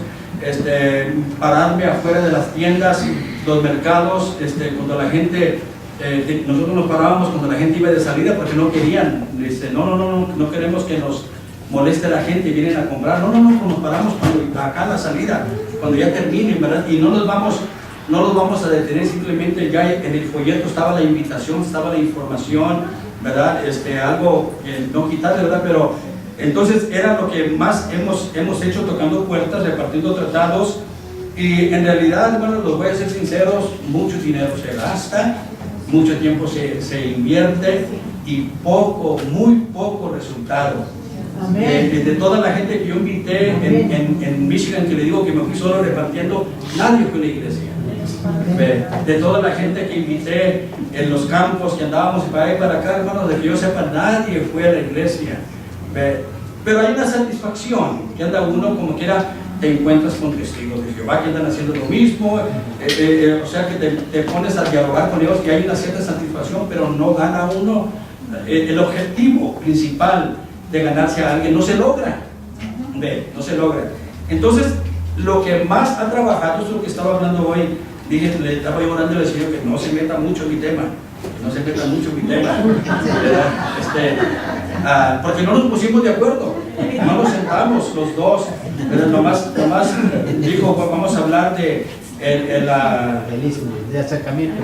pararme afuera de las tiendas, los mercados, cuando la gente, nosotros nos parábamos cuando la gente iba de salida porque no querían, no queremos que nos moleste la gente y vienen a comprar, nos paramos cuando acá en la salida, cuando ya terminen, ¿verdad? Y no los vamos a detener, simplemente ya en el folleto estaba la invitación, estaba la información, ¿verdad? Algo que no quitarle, ¿verdad? Pero entonces era lo que más hemos hecho, tocando puertas, repartiendo tratados. Y en realidad, hermanos, los voy a ser sinceros, mucho dinero se gasta, mucho tiempo se invierte y muy poco resultado. De toda la gente que yo invité en Michigan, que le digo que me fui solo repartiendo, nadie fue a la iglesia. De toda la gente que invité en los campos que andábamos para allá y para acá, hermanos, de que yo sepa, nadie fue a la iglesia. Pero hay una satisfacción que anda uno como quiera, te encuentras con testigos de Jehová que andan haciendo lo mismo, o sea que te pones a dialogar con ellos, que hay una cierta satisfacción, pero no gana uno. El objetivo principal de ganarse a alguien no se logra. No se logra. Entonces, lo que más ha trabajado es lo que estaba hablando hoy. Dije, le estaba orando al Señor que no se meta mucho en mi tema, porque no nos pusimos de acuerdo, no nos sentamos los dos, pero nomás dijo, pues vamos a hablar de el acercamiento,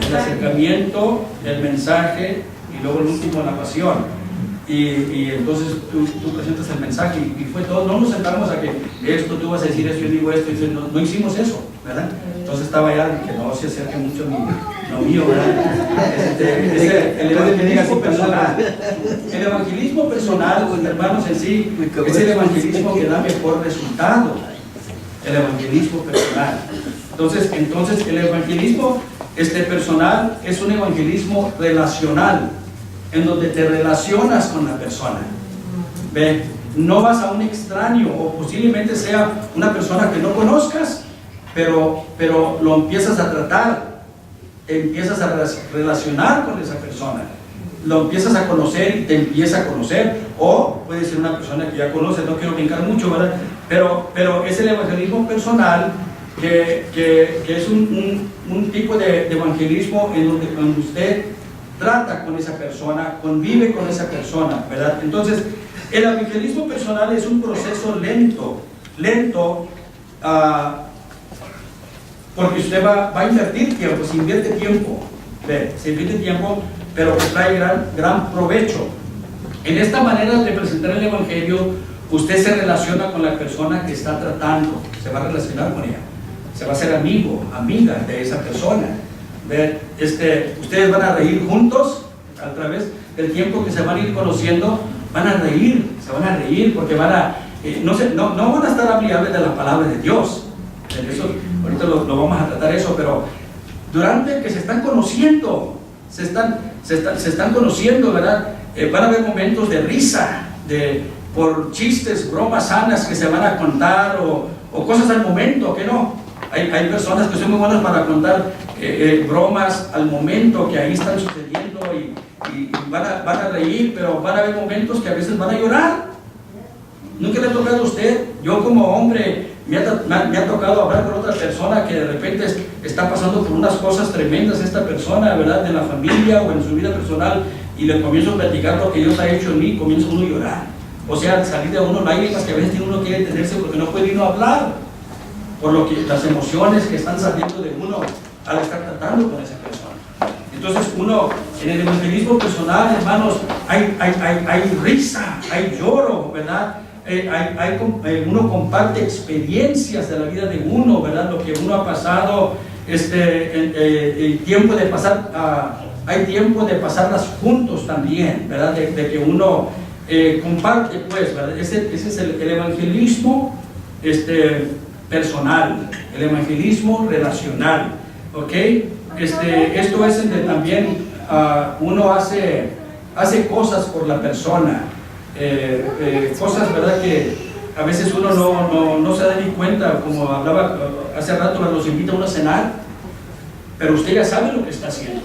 el mensaje y luego el último, la pasión. Y entonces tú presentas el mensaje y fue todo. No nos sentamos a que esto, tú vas a decir esto, yo digo esto, no hicimos eso, ¿verdad? Entonces estaba ya que no se acerque mucho lo mío, ¿verdad? El evangelismo personal. El evangelismo personal, pues, hermanos, en sí, es el evangelismo que da mejor resultado. El evangelismo personal. Entonces el evangelismo personal es un evangelismo relacional, en donde te relacionas con la persona. No vas a un extraño, o posiblemente sea una persona que no conozcas, pero lo empiezas a tratar, empiezas a relacionar con esa persona, lo empiezas a conocer y te empieza a conocer, o puede ser una persona que ya conoces, no quiero brincar mucho, ¿verdad? Pero es el evangelismo personal, que es un tipo de evangelismo en donde cuando usted trata con esa persona, convive con esa persona, ¿verdad? Entonces, el evangelismo personal es un proceso lento, porque usted va a invertir tiempo, se invierte tiempo, pero que trae gran provecho. En esta manera de presentar el evangelio, usted se relaciona con la persona que está tratando, se va a relacionar con ella, se va a ser amiga de esa persona. Ustedes van a reír juntos, a través del tiempo que se van a ir conociendo, van a reír, se van a reír porque van a, no van a estar obligados de la palabra de Dios. Eso, ahorita lo vamos a tratar eso, pero durante que se están conociendo, se están conociendo, ¿verdad? Van a haber momentos de risa, por chistes, bromas sanas que se van a contar o cosas al momento, que no. Hay personas que son muy buenas para contar bromas al momento que ahí están sucediendo y van a reír, pero van a haber momentos que a veces van a llorar. ¿Nunca le ha tocado a usted? Yo como hombre me ha tocado hablar con otra persona que de repente está pasando por unas cosas tremendas, esta persona, ¿verdad? En la familia o en su vida personal, y le comienzo a platicar lo que Dios ha hecho en mí, comienza uno a llorar. O sea, salir de uno lágrimas que a veces uno quiere detenerse porque no puede uno hablar, por lo que las emociones que están saliendo de uno al estar tratando con esa persona. Entonces uno, en el evangelismo personal, hermanos, hay risa, hay lloro, ¿verdad? Uno comparte experiencias de la vida de uno, ¿verdad? Lo que uno ha pasado, el tiempo de pasar, hay tiempo de pasarlas juntos también, ¿verdad? De que uno comparte, pues, ¿verdad? Ese es el evangelismo personal, el evangelismo relacional, ¿ok? Esto es donde también uno hace cosas por la persona, cosas, ¿verdad? Que a veces uno no se da ni cuenta, como hablaba hace rato, los invita a uno a cenar, pero usted ya sabe lo que está haciendo.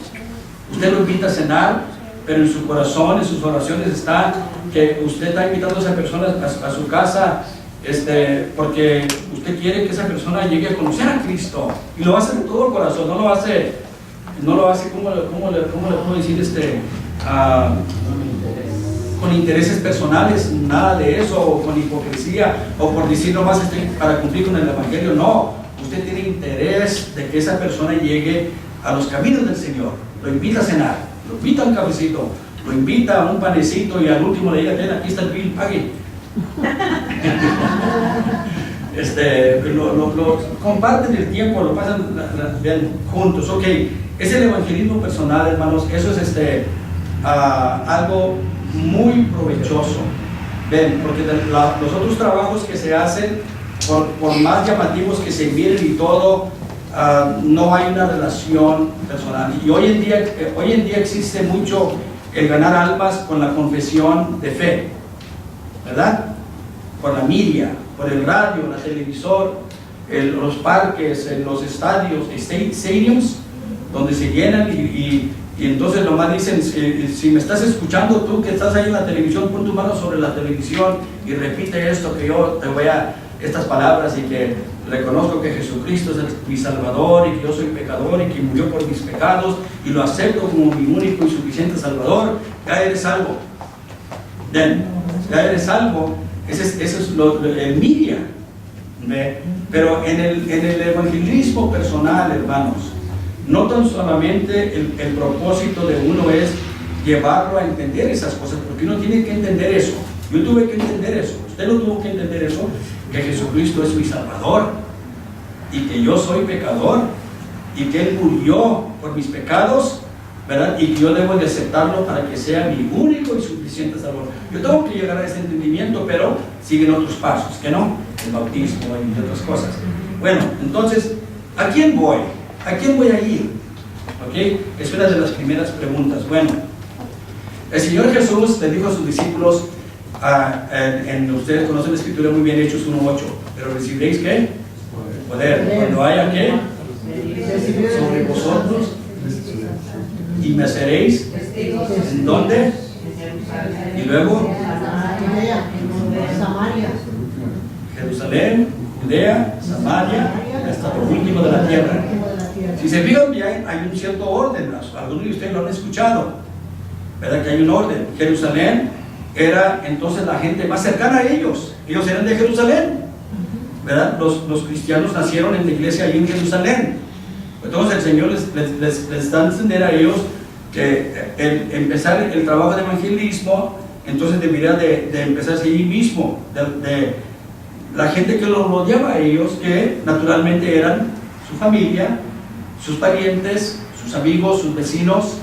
Usted lo invita a cenar, pero en su corazón, en sus oraciones está que usted está invitando a esa persona a su casa, porque usted quiere que esa persona llegue a conocer a Cristo, y lo hace de todo el corazón, no lo hace, ¿cómo le puedo decir? Con intereses personales, nada de eso, o con hipocresía, o por decir nomás para cumplir con el evangelio. No, usted tiene interés de que esa persona llegue a los caminos del Señor. Lo invita a cenar, lo invita a un cafecito, lo invita a un panecito, y al último le diga: aquí está el bill, pague. Lo comparten el tiempo, lo pasan bien juntos. Ok, es el evangelismo personal, hermanos. Eso es algo muy provechoso. Ven, porque los otros trabajos que se hacen, por más llamativos que se miren y todo, no hay una relación personal. Y hoy en día existe mucho el ganar almas con la confesión de fe, ¿verdad? Por la media, por el radio, la televisor, los parques, los estadios, stadiums, donde se llenan y entonces nomás dicen: si me estás escuchando, tú que estás ahí en la televisión, pon tu mano sobre la televisión y repite esto, que yo te voy a estas palabras, y que reconozco que Jesucristo es mi Salvador, y que yo soy pecador, y que murió por mis pecados, y lo acepto como mi único y suficiente Salvador. Ya eres salvo. Ya eres salvo. Eso es el media. Pero en el evangelismo personal, hermanos, no tan solamente el propósito de uno es llevarlo a entender esas cosas, porque uno tiene que entender eso. Yo tuve que entender eso, usted lo tuvo que entender eso, que Jesucristo es mi Salvador, y que yo soy pecador, y que Él murió por mis pecados, ¿verdad? Y que yo debo de aceptarlo para que sea mi único y suficiente Salvador. Yo tengo que llegar a ese entendimiento, pero siguen otros pasos, ¿que no? El bautismo y otras cosas. Bueno, entonces, ¿a quién voy? ¿A quién voy a ir? ¿Ok? Es una de las primeras preguntas. Bueno, el Señor Jesús le dijo a sus discípulos, ustedes conocen la Escritura muy bien, Hechos 1:8, pero recibiréis ¿qué? Poder. Cuando haya ¿qué? Sobre vosotros, y me seréis, ¿en dónde? Y luego, Jerusalén, Judea, Samaria, hasta lo último de la tierra. Si se fijan bien, hay un cierto orden. Algunos de ustedes lo han escuchado, ¿verdad? Que hay un orden. Jerusalén era entonces la gente más cercana a ellos. Ellos eran de Jerusalén, ¿verdad? Los cristianos nacieron en la iglesia allí en Jerusalén. Entonces el Señor les da a entender a ellos que empezar el trabajo de evangelismo, entonces debería de empezarse allí mismo, de la gente que los rodeaba a ellos, que naturalmente eran su familia, sus parientes, sus amigos, sus vecinos,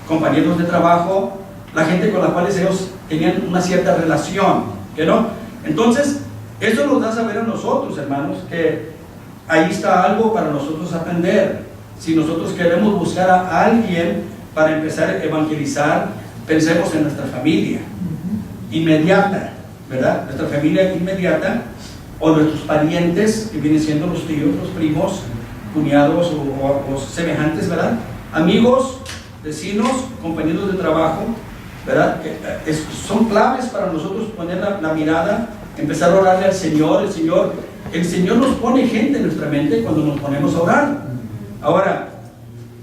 compañeros de trabajo, la gente con la cual ellos tenían una cierta relación, ¿que no? Entonces, esto nos da a saber a nosotros, hermanos, que ahí está algo para nosotros aprender. Si nosotros queremos buscar a alguien para empezar a evangelizar, pensemos en nuestra familia inmediata, ¿verdad? Nuestra familia inmediata, o nuestros parientes, que vienen siendo los tíos, los primos, cuñados o semejantes, ¿verdad? Amigos, vecinos, compañeros de trabajo, ¿verdad? Son claves para nosotros poner la mirada, empezar a orarle al Señor. El Señor nos pone gente en nuestra mente cuando nos ponemos a orar. Ahora,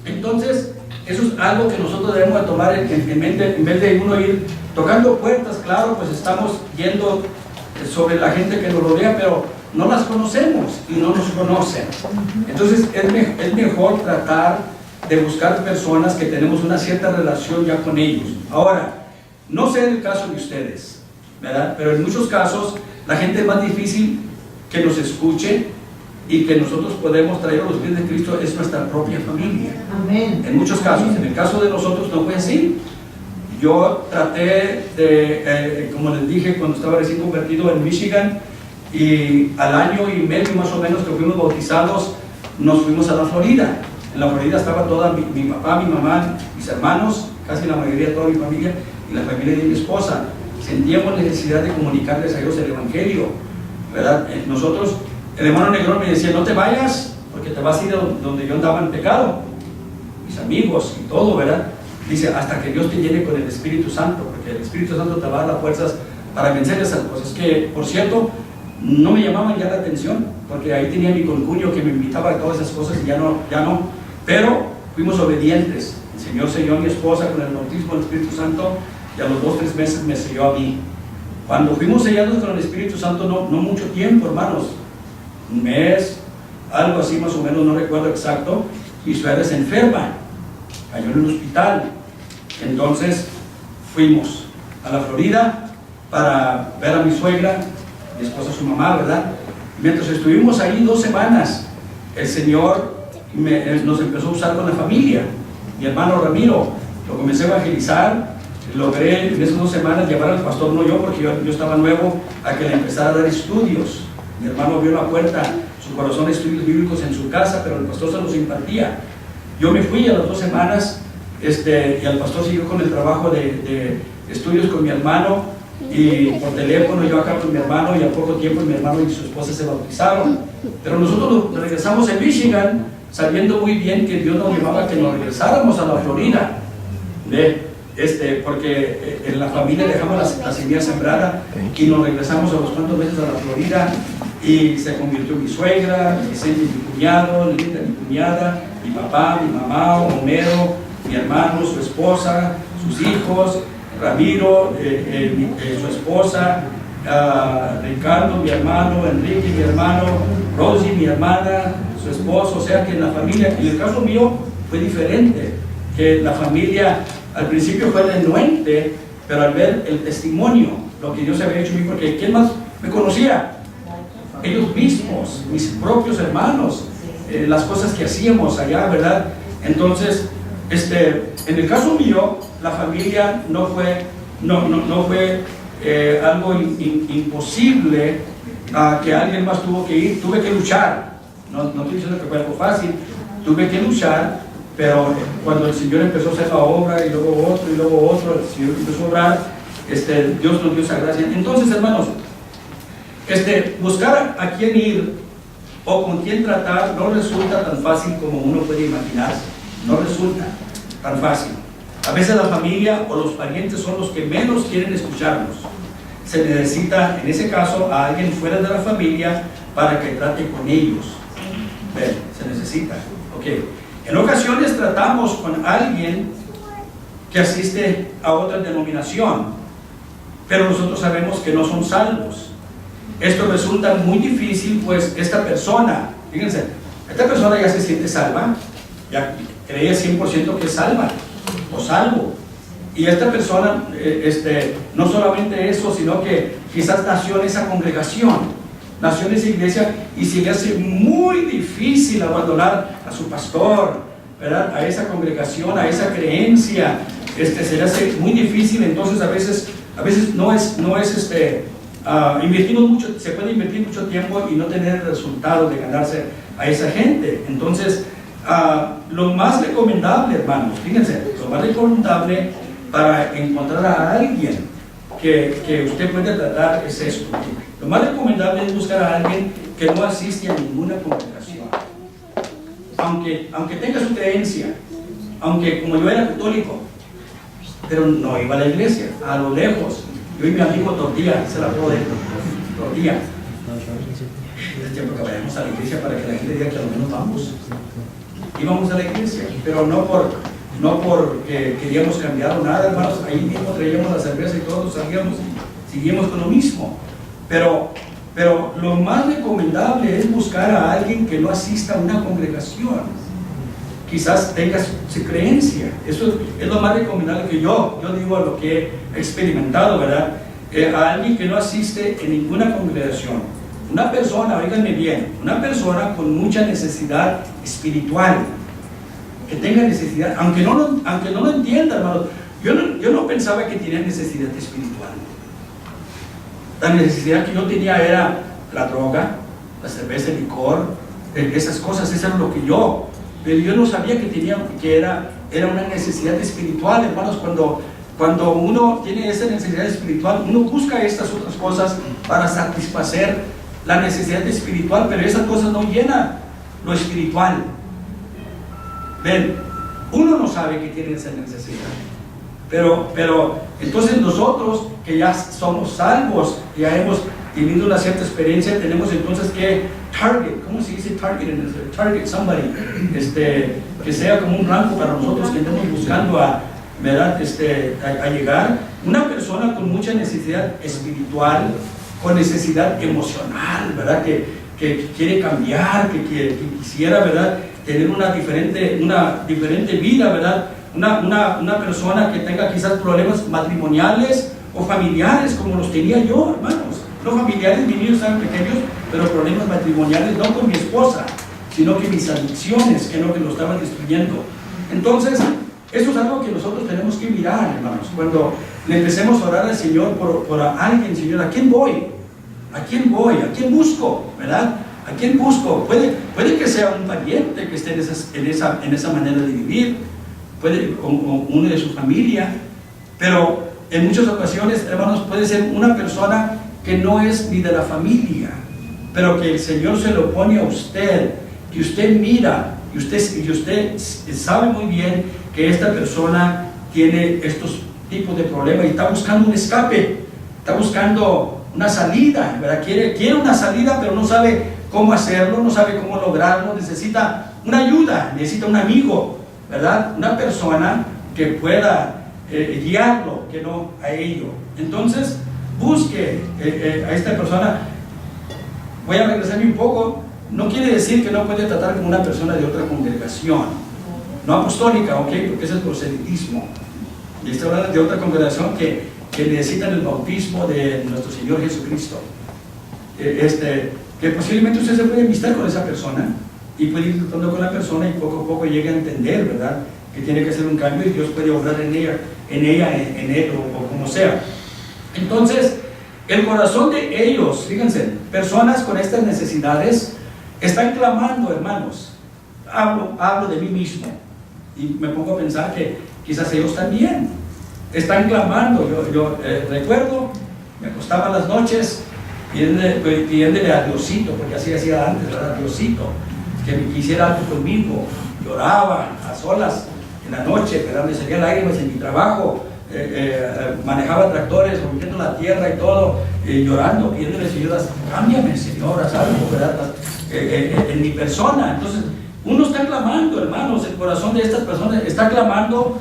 entonces, eso es algo que nosotros debemos de tomar en mente, en vez de uno ir tocando puertas. Claro, pues estamos yendo sobre la gente que nos rodea, pero no las conocemos y no nos conocen. Entonces, es mejor tratar de buscar personas que tenemos una cierta relación ya con ellos. Ahora, no sé el caso de ustedes, ¿verdad? Pero en muchos casos, la gente es más difícil que nos escuche y que nosotros podemos traer a los pies de Cristo es nuestra propia familia. Amén. En muchos casos, en el caso de nosotros no fue así. Yo traté de, como les dije, cuando estaba recién convertido en Michigan, y al año y medio más o menos que fuimos bautizados, nos fuimos a la Florida. En la Florida estaba toda mi papá, mi mamá, mis hermanos, casi la mayoría de toda mi familia, y la familia de mi esposa. Sentíamos necesidad de comunicarles a ellos el Evangelio, ¿verdad? Nosotros, el hermano Negrón me decía, no te vayas, porque te vas a ir a donde yo andaba en pecado, mis amigos y todo, ¿verdad? Dice, hasta que Dios te llene con el Espíritu Santo, porque el Espíritu Santo te va a dar las fuerzas para vencer esas cosas. Que, por cierto, no me llamaban ya la atención, porque ahí tenía mi concuño que me invitaba a todas esas cosas y ya no, pero fuimos obedientes. El Señor selló a mi esposa con el bautismo del Espíritu Santo y a los 2 o 3 meses me selló a mí. Cuando fuimos sellados con el Espíritu Santo, no mucho tiempo, hermanos, un mes, algo así más o menos, no recuerdo exacto, mi suegra se enferma, cayó en el hospital. Entonces fuimos a la Florida para ver a mi suegra, mi esposa, su mamá, ¿verdad? Mientras estuvimos ahí 2 semanas, el Señor nos empezó a usar con la familia. Mi hermano Ramiro, lo comencé a evangelizar, logré en esas 2 semanas llevar al pastor, no yo, porque yo estaba nuevo, a que le empezara a dar estudios. Mi hermano abrió la puerta, su corazón de estudios bíblicos en su casa, pero el pastor se los impartía. Yo me fui a las 2 semanas, y el pastor siguió con el trabajo de estudios con mi hermano, y por teléfono yo acá con mi hermano, y a poco tiempo mi hermano y su esposa se bautizaron. Pero nosotros regresamos en Michigan, sabiendo muy bien que Dios nos llevaba a que nos regresáramos a la Florida, porque en la familia dejamos la semilla sembrada y nos regresamos a los cuantos meses a la Florida, y se convirtió mi suegra, Vicente, mi cuñado, Linda, mi cuñada, mi papá, mi mamá, Homero, mi hermano, su esposa, sus hijos, Ramiro, su esposa, Ricardo, mi hermano, Enrique, mi hermano, Rosy, mi hermana, su esposo. O sea que en la familia, en el caso mío fue diferente, que la familia al principio fue renuente, pero al ver el testimonio, lo que Dios había hecho en mí, porque ¿quién más me conocía? Ellos mismos, mis propios hermanos, las cosas que hacíamos allá, ¿verdad? Entonces, en el caso mío, la familia no fue algo imposible, que alguien más tuvo que ir. Tuve que luchar, no estoy diciendo que fue algo fácil, tuve que luchar, pero cuando el Señor empezó a hacer la obra, y luego otro, el Señor empezó a obrar, Dios nos dio esa gracia. Entonces, hermanos, buscar a quién ir o con quién tratar no resulta tan fácil como uno puede imaginarse. No resulta tan fácil. A veces la familia o los parientes son los que menos quieren escucharnos. Se necesita, en ese caso, a alguien fuera de la familia para que trate con ellos. ¿Ven? Se necesita. Okay. En ocasiones tratamos con alguien que asiste a otra denominación, pero nosotros sabemos que no son salvos. Esto resulta muy difícil, pues esta persona, fíjense, esta persona ya se siente salva, ya cree 100% que es salva o salvo, y esta persona no solamente eso, sino que quizás nació en esa congregación, nació en esa iglesia, y se le hace muy difícil abandonar a su pastor, ¿verdad?, a esa congregación, a esa creencia, se le hace muy difícil. Entonces a veces invertimos mucho, se puede invertir mucho tiempo y no tener el resultado de ganarse a esa gente. Entonces, lo más recomendable, hermanos, fíjense, lo más recomendable para encontrar a alguien que usted puede tratar es esto. Lo más recomendable es buscar a alguien que no asiste a ninguna congregación. Aunque tenga su creencia, aunque como yo era católico, pero no iba a la iglesia, a lo lejos. Yo y mi amigo Tortilla, se la puedo decir, Tortilla. Es tiempo que vayamos a la iglesia para que la gente diga que al menos vamos. Íbamos a la iglesia, pero no porque queríamos cambiar o nada, hermanos. Ahí mismo traíamos la cerveza y todos seguíamos con lo mismo. Pero lo más recomendable es buscar a alguien que no asista a una congregación. Quizás tenga su creencia. Eso es lo más recomendable que yo digo, lo que he experimentado, ¿verdad? A alguien que no asiste en ninguna congregación. Una persona, oíganme bien, una persona con mucha necesidad espiritual, que tenga necesidad, aunque no lo entienda, hermano. Yo no pensaba que tenía necesidad espiritual. La necesidad que yo tenía era la droga, la cerveza, el licor, esas cosas, eso era lo que yo. Pero yo no sabía que era una necesidad espiritual, hermanos. Cuando uno tiene esa necesidad espiritual, uno busca estas otras cosas para satisfacer la necesidad espiritual, pero esas cosas no llenan lo espiritual. Ven, uno no sabe que tiene esa necesidad. Pero entonces nosotros que ya somos salvos, ya hemos tenido una cierta experiencia, tenemos entonces que target, ¿cómo se dice target en el target? Somebody, que sea como un rango para nosotros que estemos buscando ¿verdad? A llegar. Una persona con mucha necesidad espiritual, con necesidad emocional, ¿verdad? Que quiere cambiar, que quisiera, ¿verdad?, tener una diferente vida, ¿verdad? Una persona que tenga quizás problemas matrimoniales o familiares, como los tenía yo, hermanos. No familiares, mis niños estaban pequeños, pero problemas matrimoniales, no con mi esposa, sino que mis adicciones, que lo estaban destruyendo. Entonces, eso es algo que nosotros tenemos que mirar, hermanos. Cuando le empecemos a orar al Señor por alguien, Señor, ¿a quién voy? ¿A quién voy? ¿A quién busco? ¿Verdad? ¿A quién busco? Puede que sea un pariente que esté en esa manera de vivir, puede o uno de su familia, pero en muchas ocasiones, hermanos, puede ser una persona que no es ni de la familia, pero que el Señor se lo pone a usted, que usted mira y usted sabe muy bien que esta persona tiene estos tipos de problemas y está buscando un escape, está buscando una salida, ¿verdad? Quiere una salida, pero no sabe cómo hacerlo, no sabe cómo lograrlo, necesita una ayuda, necesita un amigo, ¿verdad? Una persona que pueda guiarlo, que no a ello. Entonces, busque a esta persona. Voy a regresarme un poco. No quiere decir que no puede tratar con una persona de otra congregación, no apostólica, ¿ok? Porque ese es proselitismo. Y estoy hablando de otra congregación que necesitan el bautismo de nuestro Señor Jesucristo. Que posiblemente usted se puede amistad con esa persona y puede ir tratando con la persona y poco a poco llegue a entender, ¿verdad?, que tiene que hacer un cambio y Dios puede obrar en él o como sea. Entonces, el corazón de ellos, fíjense, personas con estas necesidades están clamando, hermanos. Hablo de mí mismo y me pongo a pensar que quizás ellos también están clamando. Yo recuerdo, me acostaba las noches pidiéndole a Diosito, porque así hacía antes, ¿verdad? Diosito, que me quisiera algo conmigo. Lloraba a solas en la noche, ¿verdad? Me salían lágrimas en mi trabajo, manejaba tractores, rompiendo la tierra y todo, llorando, pidiéndole, Señor, cámbiame, Señor, haz algo, ¿verdad? En mi persona. Entonces, uno está clamando, hermanos, el corazón de estas personas está clamando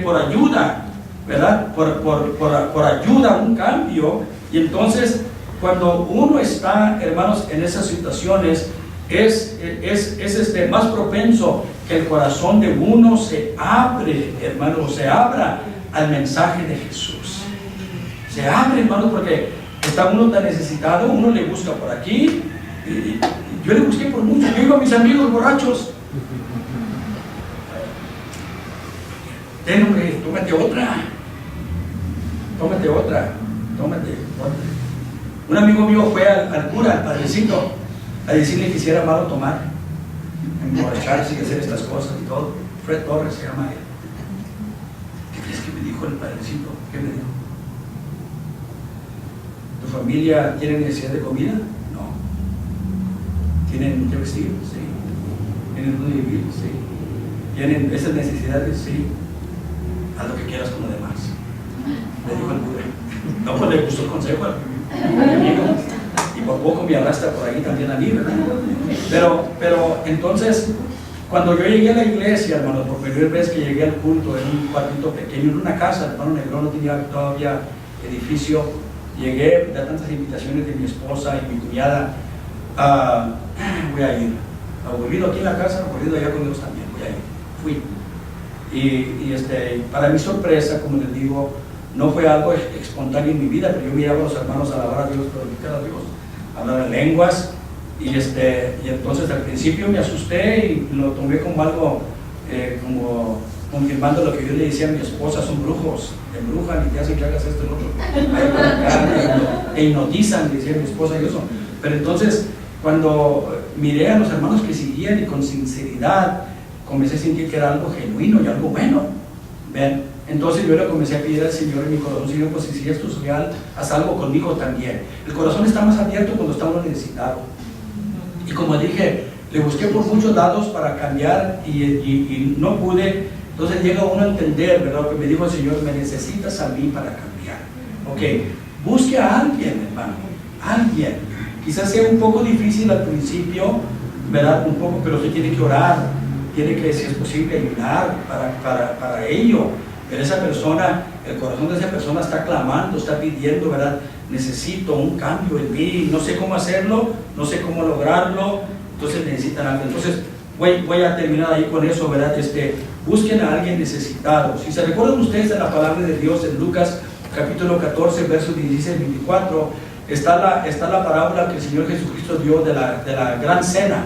por ayuda, ¿verdad? Por ayuda, un cambio. Y entonces, cuando uno está, hermanos, en esas situaciones, es más propenso que el corazón de uno se abre, hermanos, se abra al mensaje de Jesús. Se abre, hermanos, porque está uno tan necesitado, uno le busca por aquí, y yo le busqué por mucho. Yo iba a mis amigos borrachos, ten, hombre, tómate otra. Un amigo mío fue al cura, al padrecito, a decirle que hiciera malo tomar, emborracharse y hacer estas cosas y todo. Fred Torres se llama él. ¿Qué crees que me dijo el padrecito? ¿Qué me dijo? ¿Tu familia tiene necesidad de comida? No. ¿Tienen que vestir? Sí. ¿Tienen dónde vivir? Sí. ¿Tienen esas necesidades? Sí. Haz lo que quieras con lo demás. Le dijo el cura. No, pues le gustó el consejo a mi amigo. Y por poco me arrastra por ahí también a mí, ¿verdad? Pero entonces, cuando yo llegué a la iglesia, hermano, por primera vez que llegué al culto, en un cuartito pequeño, en una casa, hermano Negrón no tenía todavía edificio, llegué, de tantas invitaciones de mi esposa y mi cuñada, voy a ir, aburrido aquí en la casa, aburrido allá con Dios también, voy a ir, fui. Y para mi sorpresa, como les digo, no fue algo espontáneo en mi vida, pero yo miraba a los hermanos alabar a Dios, glorificar a Dios, hablar en lenguas, y entonces al principio me asusté y lo tomé como algo, como confirmando lo que yo le decía a mi esposa: son brujos, te embrujan y te hacen que hagas esto y lo otro, te hipnotizan, decía mi esposa y eso. Pero entonces, cuando miré a los hermanos que seguían y con sinceridad, comencé a sentir que era algo genuino y algo bueno. ¿Ven? Entonces yo le comencé a pedir al Señor en mi corazón: Señor, pues si esto es real, haz algo conmigo también. El corazón está más abierto cuando está uno necesitado. Y como dije, le busqué por muchos lados para cambiar y no pude. Entonces llega uno a entender, ¿verdad? Lo que me dijo el Señor: me necesitas a mí para cambiar. Ok, busque a alguien, hermano, alguien. Quizás sea un poco difícil al principio, ¿verdad? Un poco, pero usted tiene que orar, tiene que, si es posible, ayudar para ello. Pero esa persona, el corazón de esa persona está clamando, está pidiendo, ¿verdad? Necesito un cambio en mí, no sé cómo hacerlo, no sé cómo lograrlo, entonces necesitan algo. Entonces voy a terminar ahí con eso, ¿verdad? Busquen a alguien necesitado. Si se recuerdan ustedes de la palabra de Dios en Lucas capítulo 14, versos 16 y 24, está la parábola que el Señor Jesucristo dio de la gran cena,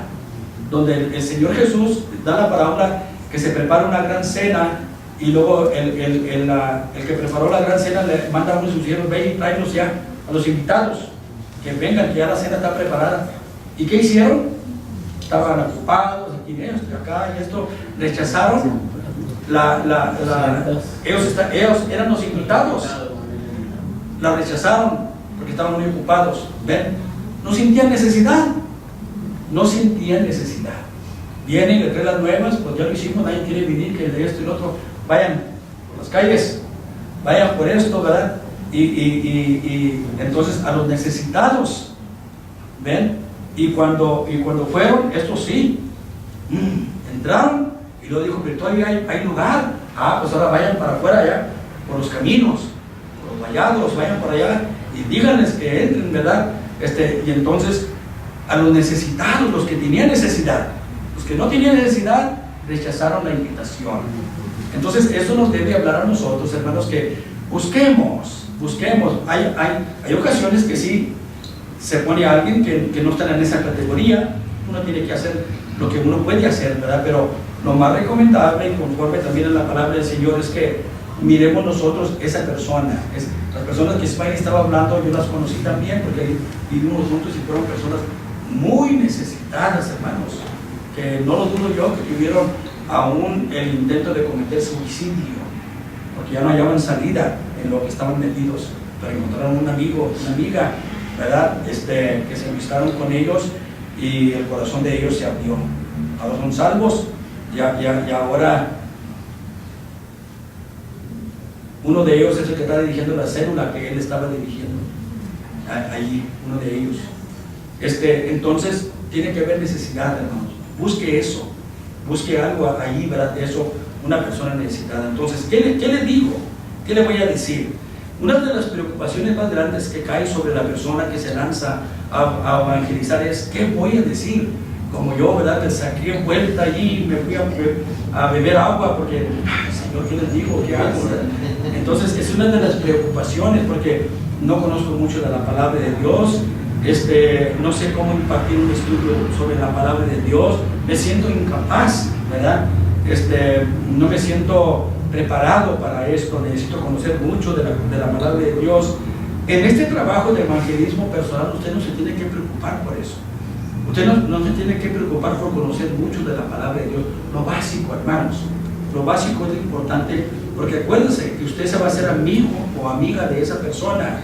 donde el Señor Jesús da la parábola que se prepara una gran cena. Y luego el que preparó la gran cena le manda a uno de sus siervos: ve y tráenos ya a los invitados, que vengan, que ya la cena está preparada. ¿Y qué hicieron? Estaban ocupados, aquí esto, acá y esto, rechazaron ellos eran los invitados, la rechazaron porque estaban muy ocupados. ¿Ven? No sentían necesidad. Vienen y le traen las nuevas: pues ya lo hicimos, nadie quiere venir, que de esto y lo otro. Vayan por las calles, vayan por esto, ¿verdad? Y entonces a los necesitados, ¿ven? Y cuando fueron, estos sí, entraron, y luego dijo: pero todavía hay lugar. Pues ahora vayan para afuera allá, por los caminos, por los vallados, vayan por allá y díganles que entren, ¿verdad? Y entonces a los necesitados, los que tenían necesidad, los que no tenían necesidad, rechazaron la invitación. Entonces eso nos debe hablar a nosotros, hermanos, que busquemos. Hay ocasiones que sí se pone a alguien que no está en esa categoría. Uno tiene que hacer lo que uno puede hacer, ¿verdad? Pero lo más recomendable, y conforme también en la palabra del Señor, es que miremos nosotros esa persona. Las personas que Ismael estaba hablando, yo las conocí también, porque vivimos juntos y fueron personas muy necesitadas, hermanos, que no lo dudo yo que tuvieron aún el intento de cometer suicidio, porque ya no hallaban salida en lo que estaban metidos, pero encontraron un amigo, una amiga, ¿verdad? Que se amistaron con ellos y el corazón de ellos se abrió. Ahora son salvos y ahora uno de ellos es el que está dirigiendo la célula que él estaba dirigiendo allí, uno de ellos. Entonces tiene que haber necesidad, hermanos. Busque eso. Busque algo ahí, ¿verdad? Eso, una persona necesitada. Entonces, ¿qué le digo? ¿Qué le voy a decir? Una de las preocupaciones más grandes que cae sobre la persona que se lanza a evangelizar es: ¿qué voy a decir? Como yo, ¿verdad? Me saqué vuelta allí, me fui a beber agua porque, Señor, ¿qué les digo? ¿Qué hago? ¿Verdad? Entonces, es una de las preocupaciones, porque no conozco mucho de la palabra de Dios. No sé cómo impartir un estudio sobre la palabra de Dios, me siento incapaz, ¿verdad? No me siento preparado para esto, necesito conocer mucho de la palabra de Dios. En este trabajo de evangelismo personal usted no se tiene que preocupar por eso. Usted no se tiene que preocupar por conocer mucho de la palabra de Dios. Lo básico, hermanos, lo básico es lo importante, porque acuérdense que usted se va a hacer amigo o amiga de esa persona.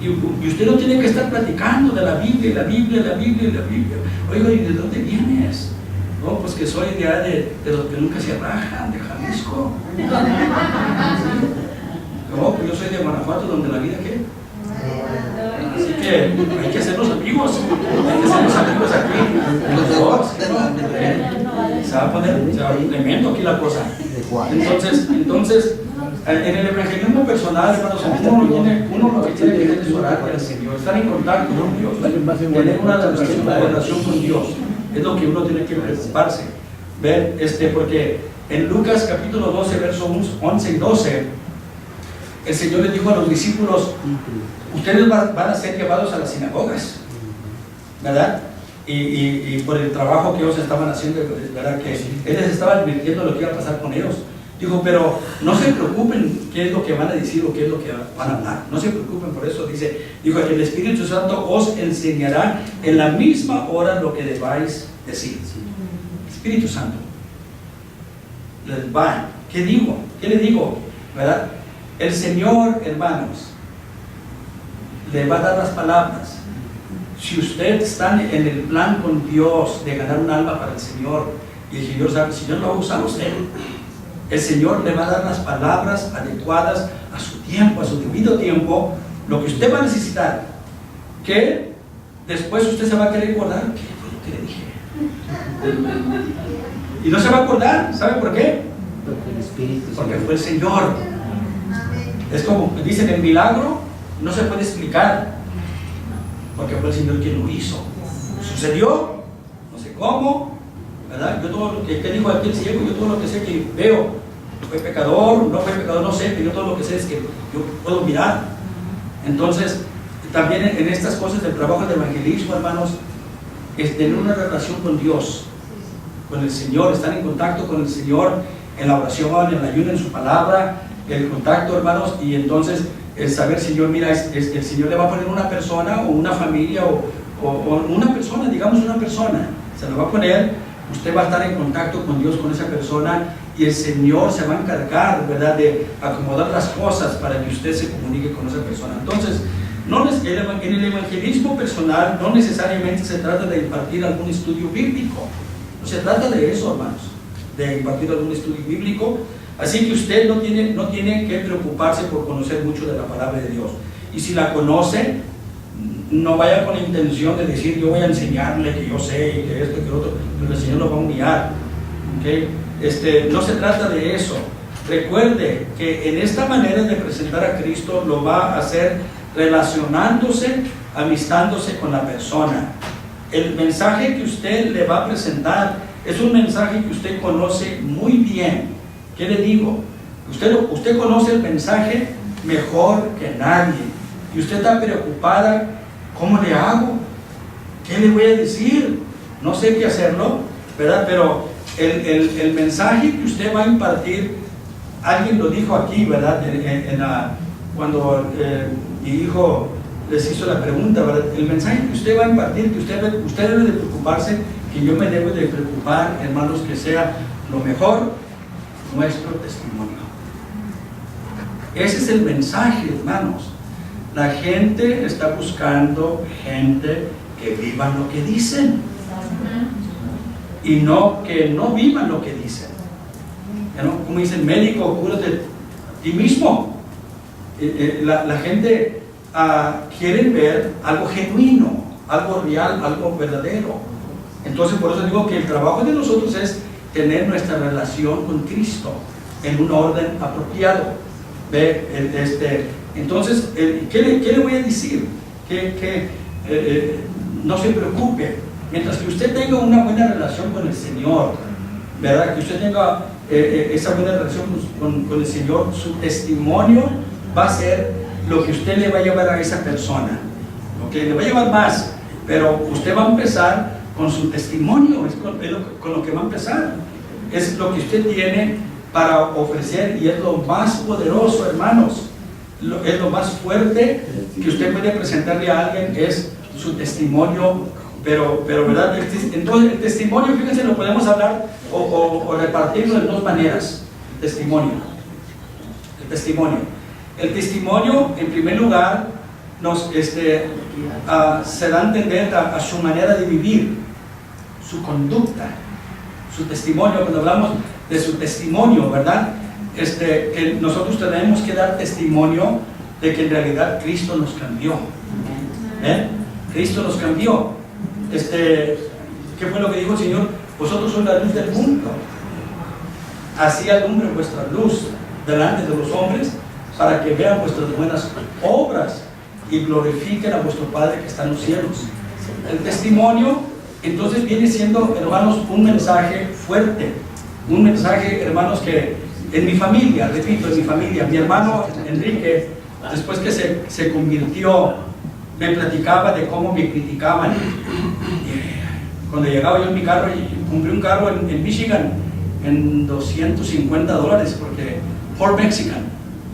Y usted no tiene que estar platicando de la Biblia, la Biblia, la Biblia, la Biblia. Oiga, ¿y de dónde vienes? No, pues que soy de los que nunca se rajan, de Jalisco. No, pues yo soy de Guanajuato, donde la vida, ¿qué? Así que hay que hacernos amigos. Hay que hacernos amigos aquí. Los dos. Se va a poner tremendo aquí la cosa. Entonces, en el evangelismo personal, hermanos, uno lo que tiene que hacer es orar al Señor, estar en contacto con Dios, tener una relación con Dios. Es lo que uno tiene que preocuparse. Ver, porque en Lucas capítulo 12, versos 11 y 12, el Señor les dijo a los discípulos: ustedes van a ser llevados a las sinagogas, ¿verdad? Y por el trabajo que ellos estaban haciendo, ¿verdad? Que Él les estaba advirtiendo lo que iba a pasar con ellos. Dijo, pero no se preocupen qué es lo que van a decir o qué es lo que van a hablar. No se preocupen por eso. Dijo, el Espíritu Santo os enseñará en la misma hora lo que debáis decir. Espíritu Santo les va. ¿Qué digo? ¿Qué le digo? ¿Verdad? El Señor, hermanos, le va a dar las palabras. Si usted está en el plan con Dios de ganar un alma para el Señor, y el Señor sabe, el Señor lo va a usar a usted. El Señor le va a dar las palabras adecuadas a su tiempo, a su debido tiempo, lo que usted va a necesitar, que después usted se va a querer acordar. ¿Qué fue lo que le dije? Y no se va a acordar. ¿Sabe por qué? Porque fue el Señor. Es como dicen, el milagro no se puede explicar, porque fue el Señor quien lo hizo. Sucedió, no sé cómo, ¿verdad? Yo todo lo que dijo aquel ciego, yo todo lo que sé que veo, fue pecador, no fue pecador, no sé, pero yo todo lo que sé es que yo puedo mirar. Entonces, también en estas cosas del trabajo de evangelismo, hermanos, es tener una relación con Dios, con el Señor, estar en contacto con el Señor en la oración, en la ayuda, en su palabra, el contacto, hermanos, y entonces el saber, Señor, mira, el Señor le va a poner una persona o una familia o una persona, digamos una persona, se lo va a poner, usted va a estar en contacto con Dios, con esa persona, y el Señor se va a encargar, ¿verdad?, de acomodar las cosas para que usted se comunique con esa persona. Entonces, en el evangelismo personal no necesariamente se trata de impartir algún estudio bíblico, no se trata de eso, hermanos, de impartir algún estudio bíblico. Así que usted no tiene que preocuparse por conocer mucho de la palabra de Dios. Y si la conoce, no vaya con la intención de decir, yo voy a enseñarle que yo sé, y que esto y que lo otro, pero el Señor lo va a humillar. ¿Okay? No se trata de eso. Recuerde que en esta manera de presentar a Cristo lo va a hacer relacionándose, amistándose con la persona. El mensaje que usted le va a presentar es un mensaje que usted conoce muy bien. ¿Qué le digo? Usted conoce el mensaje mejor que nadie. Y usted está preocupada, ¿cómo le hago? ¿Qué le voy a decir? No sé qué hacerlo, ¿verdad? Pero el mensaje que usted va a impartir, alguien lo dijo aquí, ¿verdad? Cuando mi hijo les hizo la pregunta, ¿verdad? El mensaje que usted va a impartir, que usted debe de preocuparse, que yo me debo de preocupar, hermanos, que sea lo mejor, nuestro testimonio. Ese es el mensaje, hermanos. La gente está buscando gente que viva lo que dicen y no que no vivan lo que dicen. ¿No? Como dice el médico, cúrate a ti mismo. La gente quiere ver algo genuino, algo real, algo verdadero. Entonces, por eso digo que el trabajo de nosotros es tener nuestra relación con Cristo en un orden apropiado. Entonces, ¿qué le voy a decir? No se preocupe. Mientras que usted tenga una buena relación con el Señor, ¿verdad? Que usted tenga esa buena relación con el Señor, su testimonio va a ser lo que usted le va a llevar a esa persona. ¿Okay? Le va a llevar más, pero usted va a empezar con su testimonio, es con lo que va a empezar. Es lo que usted tiene para ofrecer, y es lo más poderoso, hermanos, es lo más fuerte que usted puede presentarle a alguien, es su testimonio. Pero ¿verdad? Entonces el testimonio, fíjense, lo podemos hablar o repartirlo de dos maneras. El testimonio, en primer lugar, nos se da a entender a su manera de vivir, su conducta, su testimonio. Cuando hablamos de su testimonio, ¿verdad? Que nosotros tenemos que dar testimonio de que en realidad Cristo nos cambió. Cristo nos cambió. ¿Qué fue lo que dijo el Señor? Vosotros sois la luz del mundo. Así alumbre vuestra luz delante de los hombres, para que vean vuestras buenas obras y glorifiquen a vuestro Padre que está en los cielos. El testimonio, entonces, viene siendo, hermanos, un mensaje fuerte. Un mensaje, hermanos, que en mi familia, repito, en mi familia, mi hermano Enrique, después que se convirtió, me platicaba de cómo me criticaban. Cuando llegaba yo en mi carro, y compré un carro en Michigan en $250, porque Ford Mexican,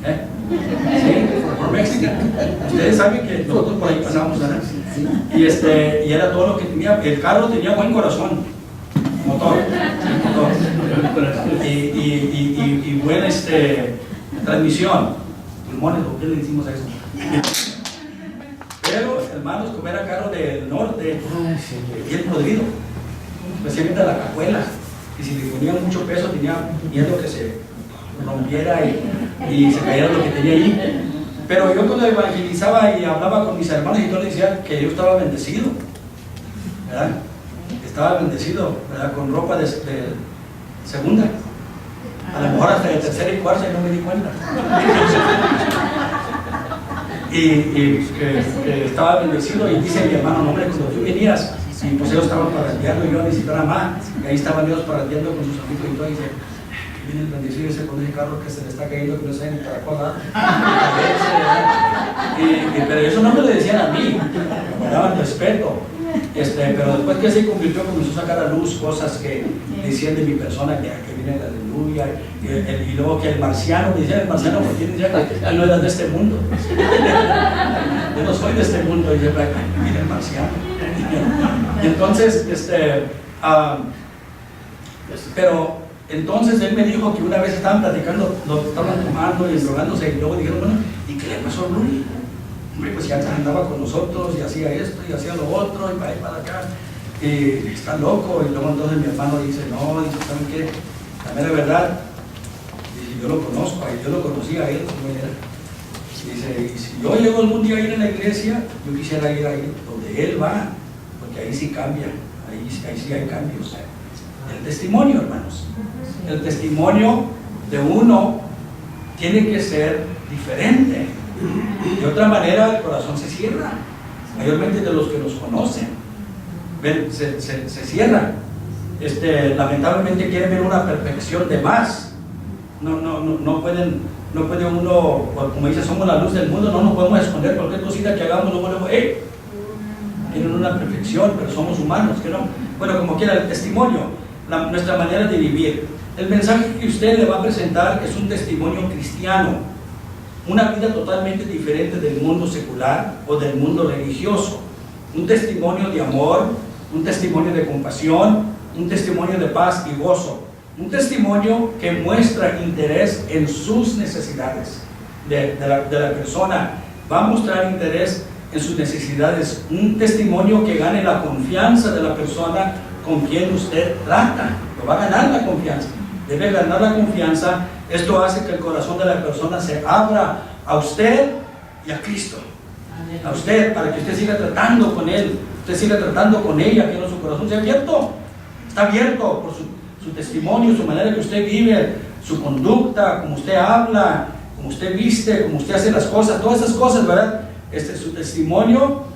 sí, Ford Mexican. Ustedes saben que nosotros por ahí pasamos, ¿verdad? Y era todo lo que tenía. El carro tenía buen corazón, motor, y buena transmisión, pulmones, ¿por qué le decimos a eso? Pero, hermanos, como era carro del norte, bien podrido, especialmente la cajuela, y si le ponía mucho peso tenía miedo que se rompiera y se cayera lo que tenía ahí. Pero yo cuando evangelizaba y hablaba con mis hermanos y todo, les decía que yo estaba bendecido, ¿verdad? Estaba bendecido, ¿verdad? Con ropa de segunda, a lo mejor hasta de tercera y cuarta, y no me di cuenta. Y que estaba bendecido. Y dice mi hermano, hombre, cuando tú venías, y pues ellos estaban parrandeando, y yo ni siquiera más, y ahí estaban ellos parrandeando con sus amigos y todo, y dice, viene el bendecido ese con ese carro que se le está cayendo, que no sabe ni para cuál. Pero eso no me lo decían a mí, me daban respeto. Pero después que se convirtió, comenzó a sacar a luz cosas que decían de mi persona, que viene la aleluya, y luego que el marciano, me decían el marciano porque decía que no era de este mundo. Yo no soy de este mundo, y yo, viene el marciano. Y entonces, pero entonces él me dijo que una vez estaban platicando, lo estaban tomando y drogándose, y luego dijeron, bueno, ¿y qué le pasó a Blue? Hombre, pues ya andaba con nosotros y hacía esto y hacía lo otro y para ahí para acá, y está loco. Y luego entonces mi hermano dice, no, dice, ¿saben qué? La mera verdad, dice, yo lo conozco, yo lo conocí a él como él era. Dice, y si yo llego algún día a ir a la iglesia, yo quisiera ir ahí donde él va, porque ahí sí cambia, ahí sí hay cambios. El testimonio, hermanos, el testimonio de uno tiene que ser diferente. De otra manera el corazón se cierra, mayormente de los que nos conocen. Ven, se cierra. Lamentablemente quieren ver una perfección de más. No puede uno, como dice, somos la luz del mundo, no nos podemos esconder cualquier cosita que hagamos, luego, tienen una perfección, pero somos humanos, que no. Bueno, como quiera, el testimonio, nuestra manera de vivir. El mensaje que usted le va a presentar es un testimonio cristiano. Una vida totalmente diferente del mundo secular o del mundo religioso. Un testimonio de amor, un testimonio de compasión, un testimonio de paz y gozo. Un testimonio que muestra interés en sus necesidades de la persona. Va a mostrar interés en sus necesidades. Un testimonio que gane la confianza de la persona con quien usted trata. Lo va a ganar la confianza. Debe ganar la confianza. Esto hace que el corazón de la persona se abra a usted y a Cristo. A usted, para que usted siga tratando con Él, usted siga tratando con ella, que no su corazón sea abierto. Está abierto por su testimonio, su manera que usted vive, su conducta, como usted habla, como usted viste, como usted hace las cosas, todas esas cosas, ¿verdad? Su testimonio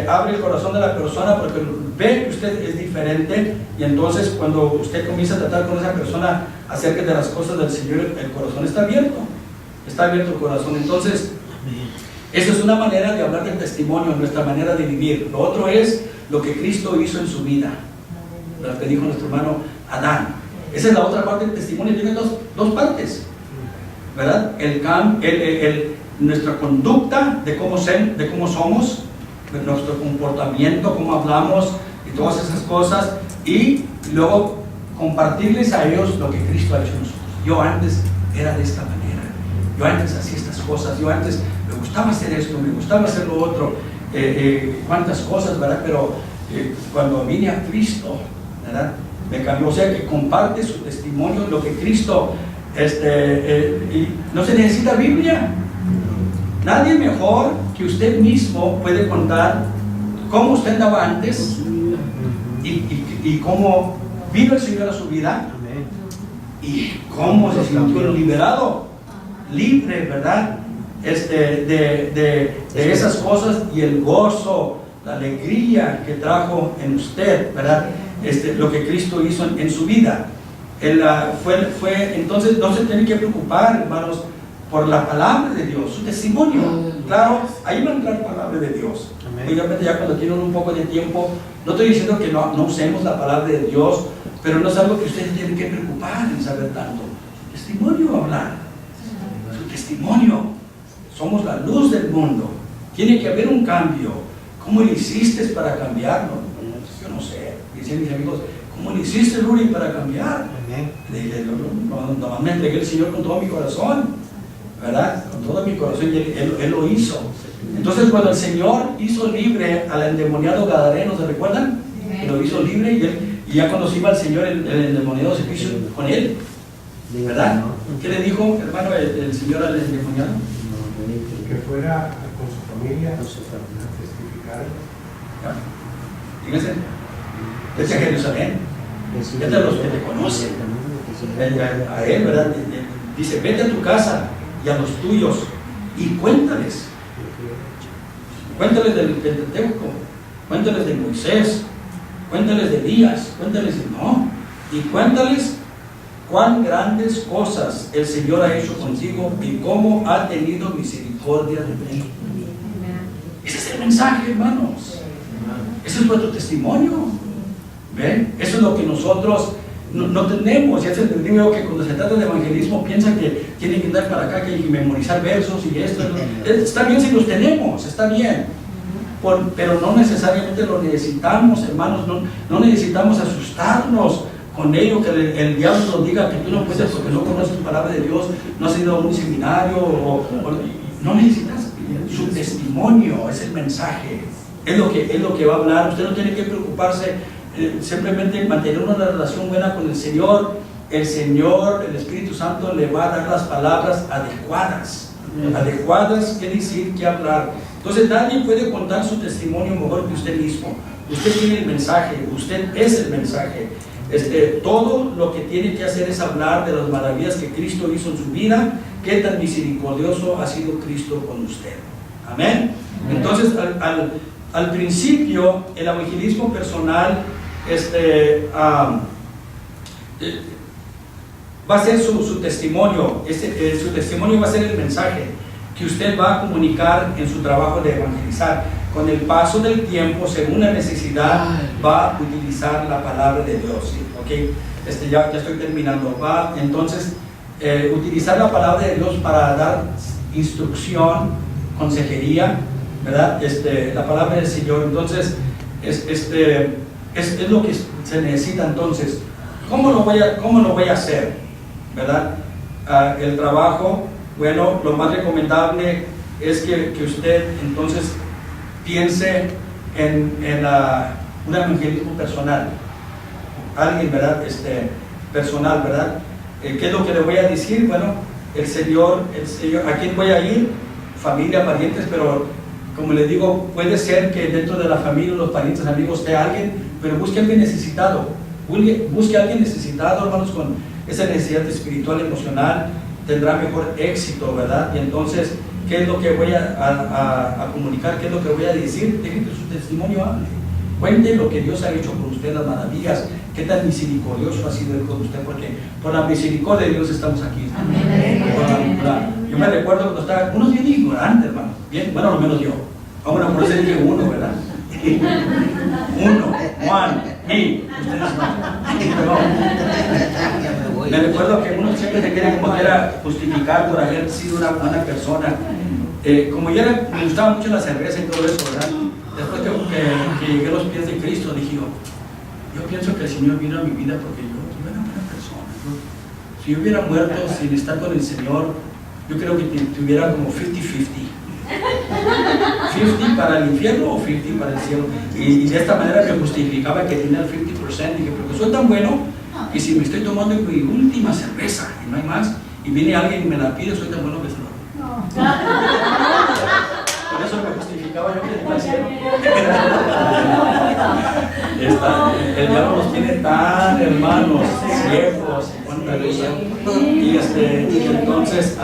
abre el corazón de la persona porque ve que usted es diferente, y entonces cuando usted comienza a tratar con esa persona acerca de las cosas del Señor, el corazón está abierto el corazón. Entonces, eso es una manera de hablar del testimonio, nuestra manera de vivir. Lo otro es lo que Cristo hizo en su vida, lo que dijo nuestro hermano Adán. Esa es la otra parte del testimonio, tiene dos partes, ¿verdad? Nuestra conducta de cómo somos, nuestro comportamiento, cómo hablamos y todas esas cosas, y luego compartirles a ellos lo que Cristo ha hecho en nosotros. Yo antes era de esta manera, yo antes hacía estas cosas, yo antes me gustaba hacer esto, me gustaba hacer lo otro, cuántas cosas, ¿verdad? Pero cuando vine a Cristo, ¿verdad? Me cambió. O sea, que comparte su testimonio, lo que Cristo, y no se necesita Biblia. Nadie mejor que usted mismo puede contar cómo usted andaba antes y cómo vino el Señor a su vida y cómo se sintió liberado, libre, ¿verdad? De esas cosas, y el gozo, la alegría que trajo en usted, ¿verdad? Lo que Cristo hizo en su vida. Entonces no se tiene que preocupar, hermanos, por la palabra de Dios, su testimonio. Claro, ahí va a entrar la palabra de Dios. Obviamente ya cuando tienen un poco de tiempo, no estoy diciendo que no usemos la palabra de Dios, pero no es algo que ustedes tienen que preocupar en saber tanto. Su testimonio va a hablar, su testimonio. Somos la luz del mundo. Tiene que haber un cambio. ¿Cómo le hiciste para cambiarlo? Yo no sé. Dicen mis amigos, ¿cómo le hiciste, Ruri, para cambiar? Le dije, no, me entregué al Señor con todo mi corazón, ¿verdad? Con todo mi corazón, y Él lo hizo. Entonces, cuando el Señor hizo libre al endemoniado gadareno, ¿se recuerdan? Que lo hizo libre, y ya cuando se iba el Señor, el endemoniado se puso con Él, ¿verdad? ¿Qué le dijo, hermano, el Señor al endemoniado? Que fuera con su familia a testificar. Fíjense, vete a Jerusalén, vete a los que te conocen, a Él, ¿verdad? Dice, vete a tu casa y a los tuyos y cuéntales del Pentateuco, cuéntales de Moisés, cuéntales de Elías, cuéntales de y cuéntales cuán grandes cosas el Señor ha hecho contigo y cómo ha tenido misericordia de ti. Ese es el mensaje, hermanos. Ese es nuestro testimonio. ¿Ven? Eso es lo que nosotros no tenemos. Ya se entendió que cuando se trata de evangelismo piensan que tienen que andar para acá, que memorizar versos y esto. Está bien si los tenemos, está bien. Pero no necesariamente lo necesitamos, hermanos. No necesitamos asustarnos con ello, que el diablo nos diga que tú no puedes porque no conoces la palabra de Dios, no has ido a un seminario, no necesitas. Su testimonio es el mensaje, es lo que va a hablar. Usted no tiene que preocuparse, simplemente mantener una relación buena con el Señor. El Espíritu Santo le va a dar las palabras adecuadas, qué decir, qué hablar. Entonces nadie puede contar su testimonio mejor que usted mismo. Usted tiene el mensaje, usted es el mensaje. Todo lo que tiene que hacer es hablar de las maravillas que Cristo hizo en su vida, qué tan misericordioso ha sido Cristo con usted. Amén. Entonces, al principio, el evangelismo personal va a ser su testimonio. Su testimonio va a ser el mensaje que usted va a comunicar en su trabajo de evangelizar. Con el paso del tiempo, según la necesidad, va a utilizar la palabra de Dios. ¿Sí? ¿Okay? Ya estoy terminando. Va entonces utilizar la palabra de Dios para dar instrucción, consejería, ¿verdad? La palabra del Señor. Entonces, es lo que se necesita. Entonces, ¿cómo lo voy a hacer? ¿Verdad? El trabajo, bueno, lo más recomendable es que usted entonces piense en un evangelismo personal. Alguien, ¿verdad? Personal, ¿verdad? ¿Qué es lo que le voy a decir? Bueno, el Señor, ¿a quién voy a ir? Familia, parientes, pero como le digo, puede ser que dentro de la familia, los parientes, amigos, esté alguien, pero busque a alguien necesitado. Busque a alguien necesitado, hermanos, con esa necesidad espiritual, emocional, tendrá mejor éxito, ¿verdad? Y entonces, ¿qué es lo que voy a comunicar? ¿Qué es lo que voy a decir? Deje que su testimonio hable. Cuente lo que Dios ha hecho por usted, las maravillas, qué tan misericordioso ha sido Él con usted, porque por la misericordia de Dios estamos aquí. Yo me recuerdo cuando estaba, unos bien ignorantes, hermano, bien, bueno, lo menos yo. Ahora por eso dije uno, ¿verdad? Uno, Juan, me, ustedes no. Me recuerdo que uno siempre se quiere como que era justificar por haber sido una buena persona. Como yo me gustaba mucho la cerveza y todo eso, ¿verdad? Después que llegué a los pies de Cristo, dije yo pienso que el Señor vino a mi vida porque yo era una buena persona. Si yo hubiera muerto sin estar con el Señor, yo creo que tuviera como 50-50. 50 para el infierno o 50 para el cielo. Y de esta manera me justificaba que tenía el 50%. Dije, porque soy tan bueno que si me estoy tomando mi última cerveza y no hay más, y viene alguien y me la pide, soy tan bueno que se lo doy. Por eso me justificaba yo que tenía el cielo. El diablo nos tiene tan hermanos, ciegos, cuánta cosa. Y entonces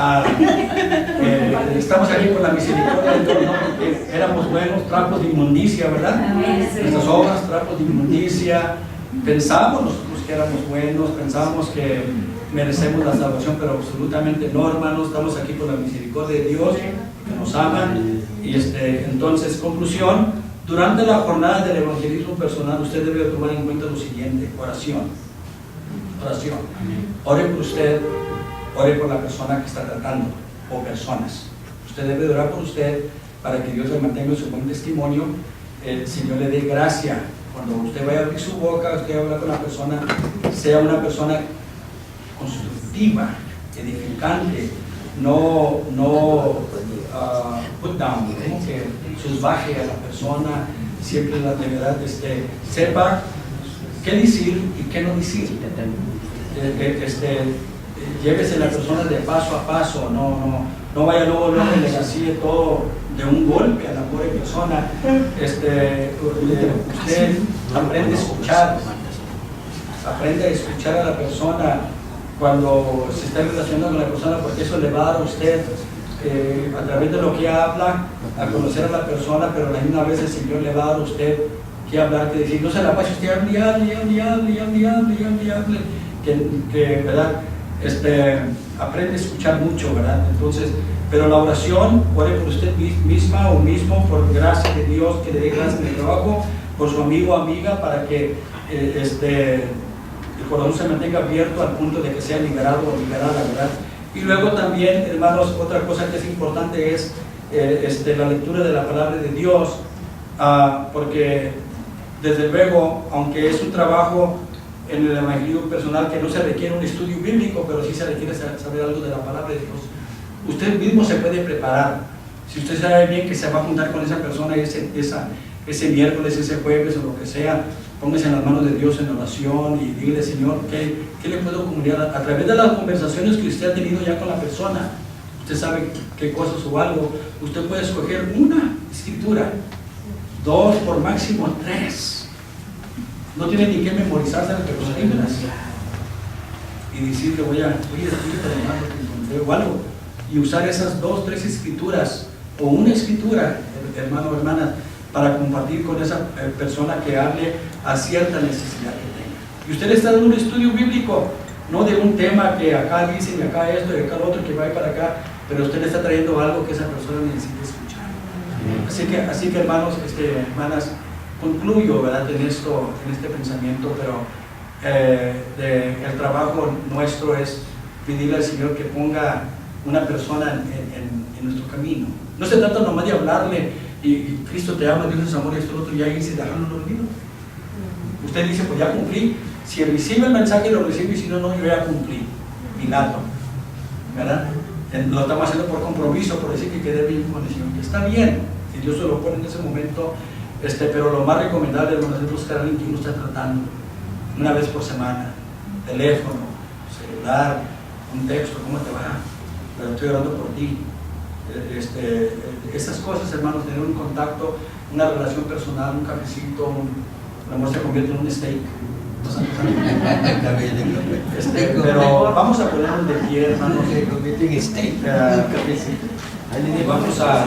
estamos aquí por la misericordia de Dios, ¿no? Porque éramos buenos, trapos de inmundicia, ¿verdad? Nuestras obras, trapos de inmundicia. Pensábamos nosotros que éramos buenos, pensábamos que merecemos la salvación, pero absolutamente no, hermanos. Estamos aquí por la misericordia de Dios, que nos aman. Y entonces, conclusión, durante la jornada del evangelismo personal, usted debe tomar en cuenta lo siguiente: oración. Oración. Ore por usted, ore por la persona que está tratando, o personas. Usted debe orar por usted para que Dios le mantenga su buen testimonio. El Señor le dé gracia. Cuando usted vaya a abrir su boca, usted habla con la persona, sea una persona constructiva, edificante, no put down, como que susbaje a la persona, siempre la de verdad sepa qué decir y qué no decir. Llévese la persona de paso a paso, no vaya luego y le así todo de un golpe a la pobre persona. Usted aprende a escuchar a la persona cuando se está relacionando con la persona, porque eso le va a dar a usted a través de lo que habla a conocer a la persona, pero a la misma vez el Señor le va a dar a usted que hablar, que decir, no se la pase usted hable, que verdad, aprende a escuchar mucho, ¿verdad? Entonces, pero la oración, ore por usted misma o mismo, por gracia de Dios, que le dé gracia en el trabajo, por su amigo o amiga, para que el corazón se mantenga abierto al punto de que sea liberado o liberada, ¿verdad? Y luego también, hermanos, otra cosa que es importante es la lectura de la palabra de Dios, porque desde luego, aunque es un trabajo en el evangelio personal que no se requiere un estudio bíblico, pero sí se requiere saber algo de la palabra de Dios, usted mismo se puede preparar. Si usted sabe bien que se va a juntar con esa persona ese miércoles, ese jueves o lo que sea, póngase en las manos de Dios en oración y dígale, Señor, ¿qué le puedo comunicar? A través de las conversaciones que usted ha tenido ya con la persona, usted sabe qué cosas o algo, usted puede escoger una escritura, 2, por máximo 3. No tiene ni que memorizarse, pero escríbelas y decirle, voy a escribirte hermano que encontré o algo, y usar esas 2, 3 escrituras o una escritura, hermano o hermana, para compartir con esa persona que hable a cierta necesidad que tenga. Y usted está dando un estudio bíblico, no de un tema que acá dicen, y acá esto, y acá lo otro, que va para acá, pero usted le está trayendo algo que esa persona necesita escuchar. Así que hermanos, hermanas, concluyo, ¿verdad?, en este pensamiento, pero el trabajo nuestro es pedirle al Señor que ponga una persona en nuestro camino. No se trata nomás de hablarle y Cristo te ama, Dios es amor y esto lo otro, ya hice, dejarlo olvido. Usted dice, pues ya cumplí. Si recibe el mensaje, lo recibe, y si no, yo ya cumplí. Pilato, ¿verdad? Lo estamos haciendo por compromiso, por decir que quede bien con el Señor, que está bien, si Dios se lo pone en ese momento, pero lo más recomendable, hermanos, es buscar a alguien que uno está tratando una vez por semana, teléfono, celular, un texto, ¿cómo te va? Pero estoy orando por ti. Esas cosas, hermanos, tener un contacto, una relación personal, un cafecito, el amor se convierte en un steak. Pero vamos a ponernos de pie, hermanos. Vamos a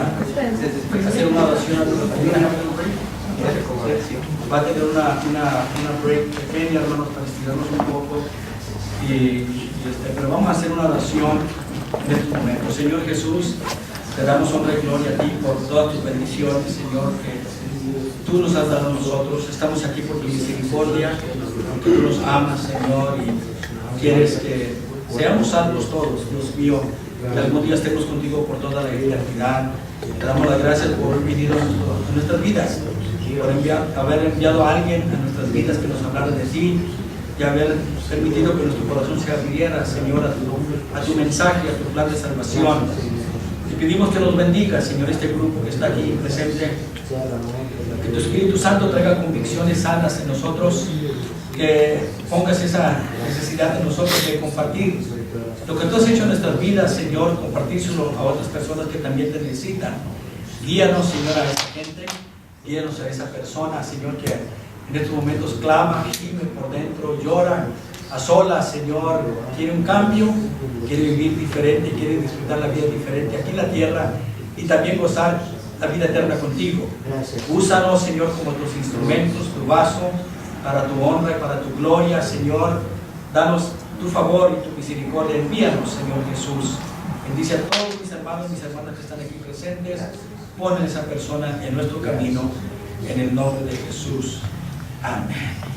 hacer una oración. Va a tener una break pequeña, hermanos, para estirarnos un poco. Pero vamos a hacer una oración en este momento. Señor Jesús, te damos honra y gloria a ti por todas tus bendiciones, Señor, que tú nos has dado a nosotros. Estamos aquí por tu misericordia, porque tú nos amas, Señor, y quieres que seamos salvos todos, Dios mío, que algún día estemos contigo por toda la eternidad. Te damos las gracias por haber venido a nuestras vidas, por haber enviado a alguien a nuestras vidas que nos hablara de ti y haber permitido que nuestro corazón se abriera, Señor, a tu mensaje, a tu plan de salvación. Te pedimos que nos bendiga, Señor, este grupo que está aquí presente. Que tu Espíritu Santo traiga convicciones sanas en nosotros, que pongas esa necesidad en nosotros de compartir lo que tú has hecho en nuestras vidas, Señor, compartírselo a otras personas que también te necesitan. Guíanos, Señor, a esa gente, guíanos a esa persona, Señor, que en estos momentos clama, gime por dentro, llora a solas, Señor, quiere un cambio, quiere vivir diferente, quiere disfrutar la vida diferente aquí en la tierra y también gozar la vida eterna contigo. Úsanos, Señor, como tus instrumentos, tu vaso, para tu honra y para tu gloria, Señor. Danos tu favor y tu misericordia. Envíanos, Señor Jesús. Bendice a todos mis hermanos y mis hermanas que están aquí presentes. Pon a esa persona en nuestro camino, en el nombre de Jesús. Amén.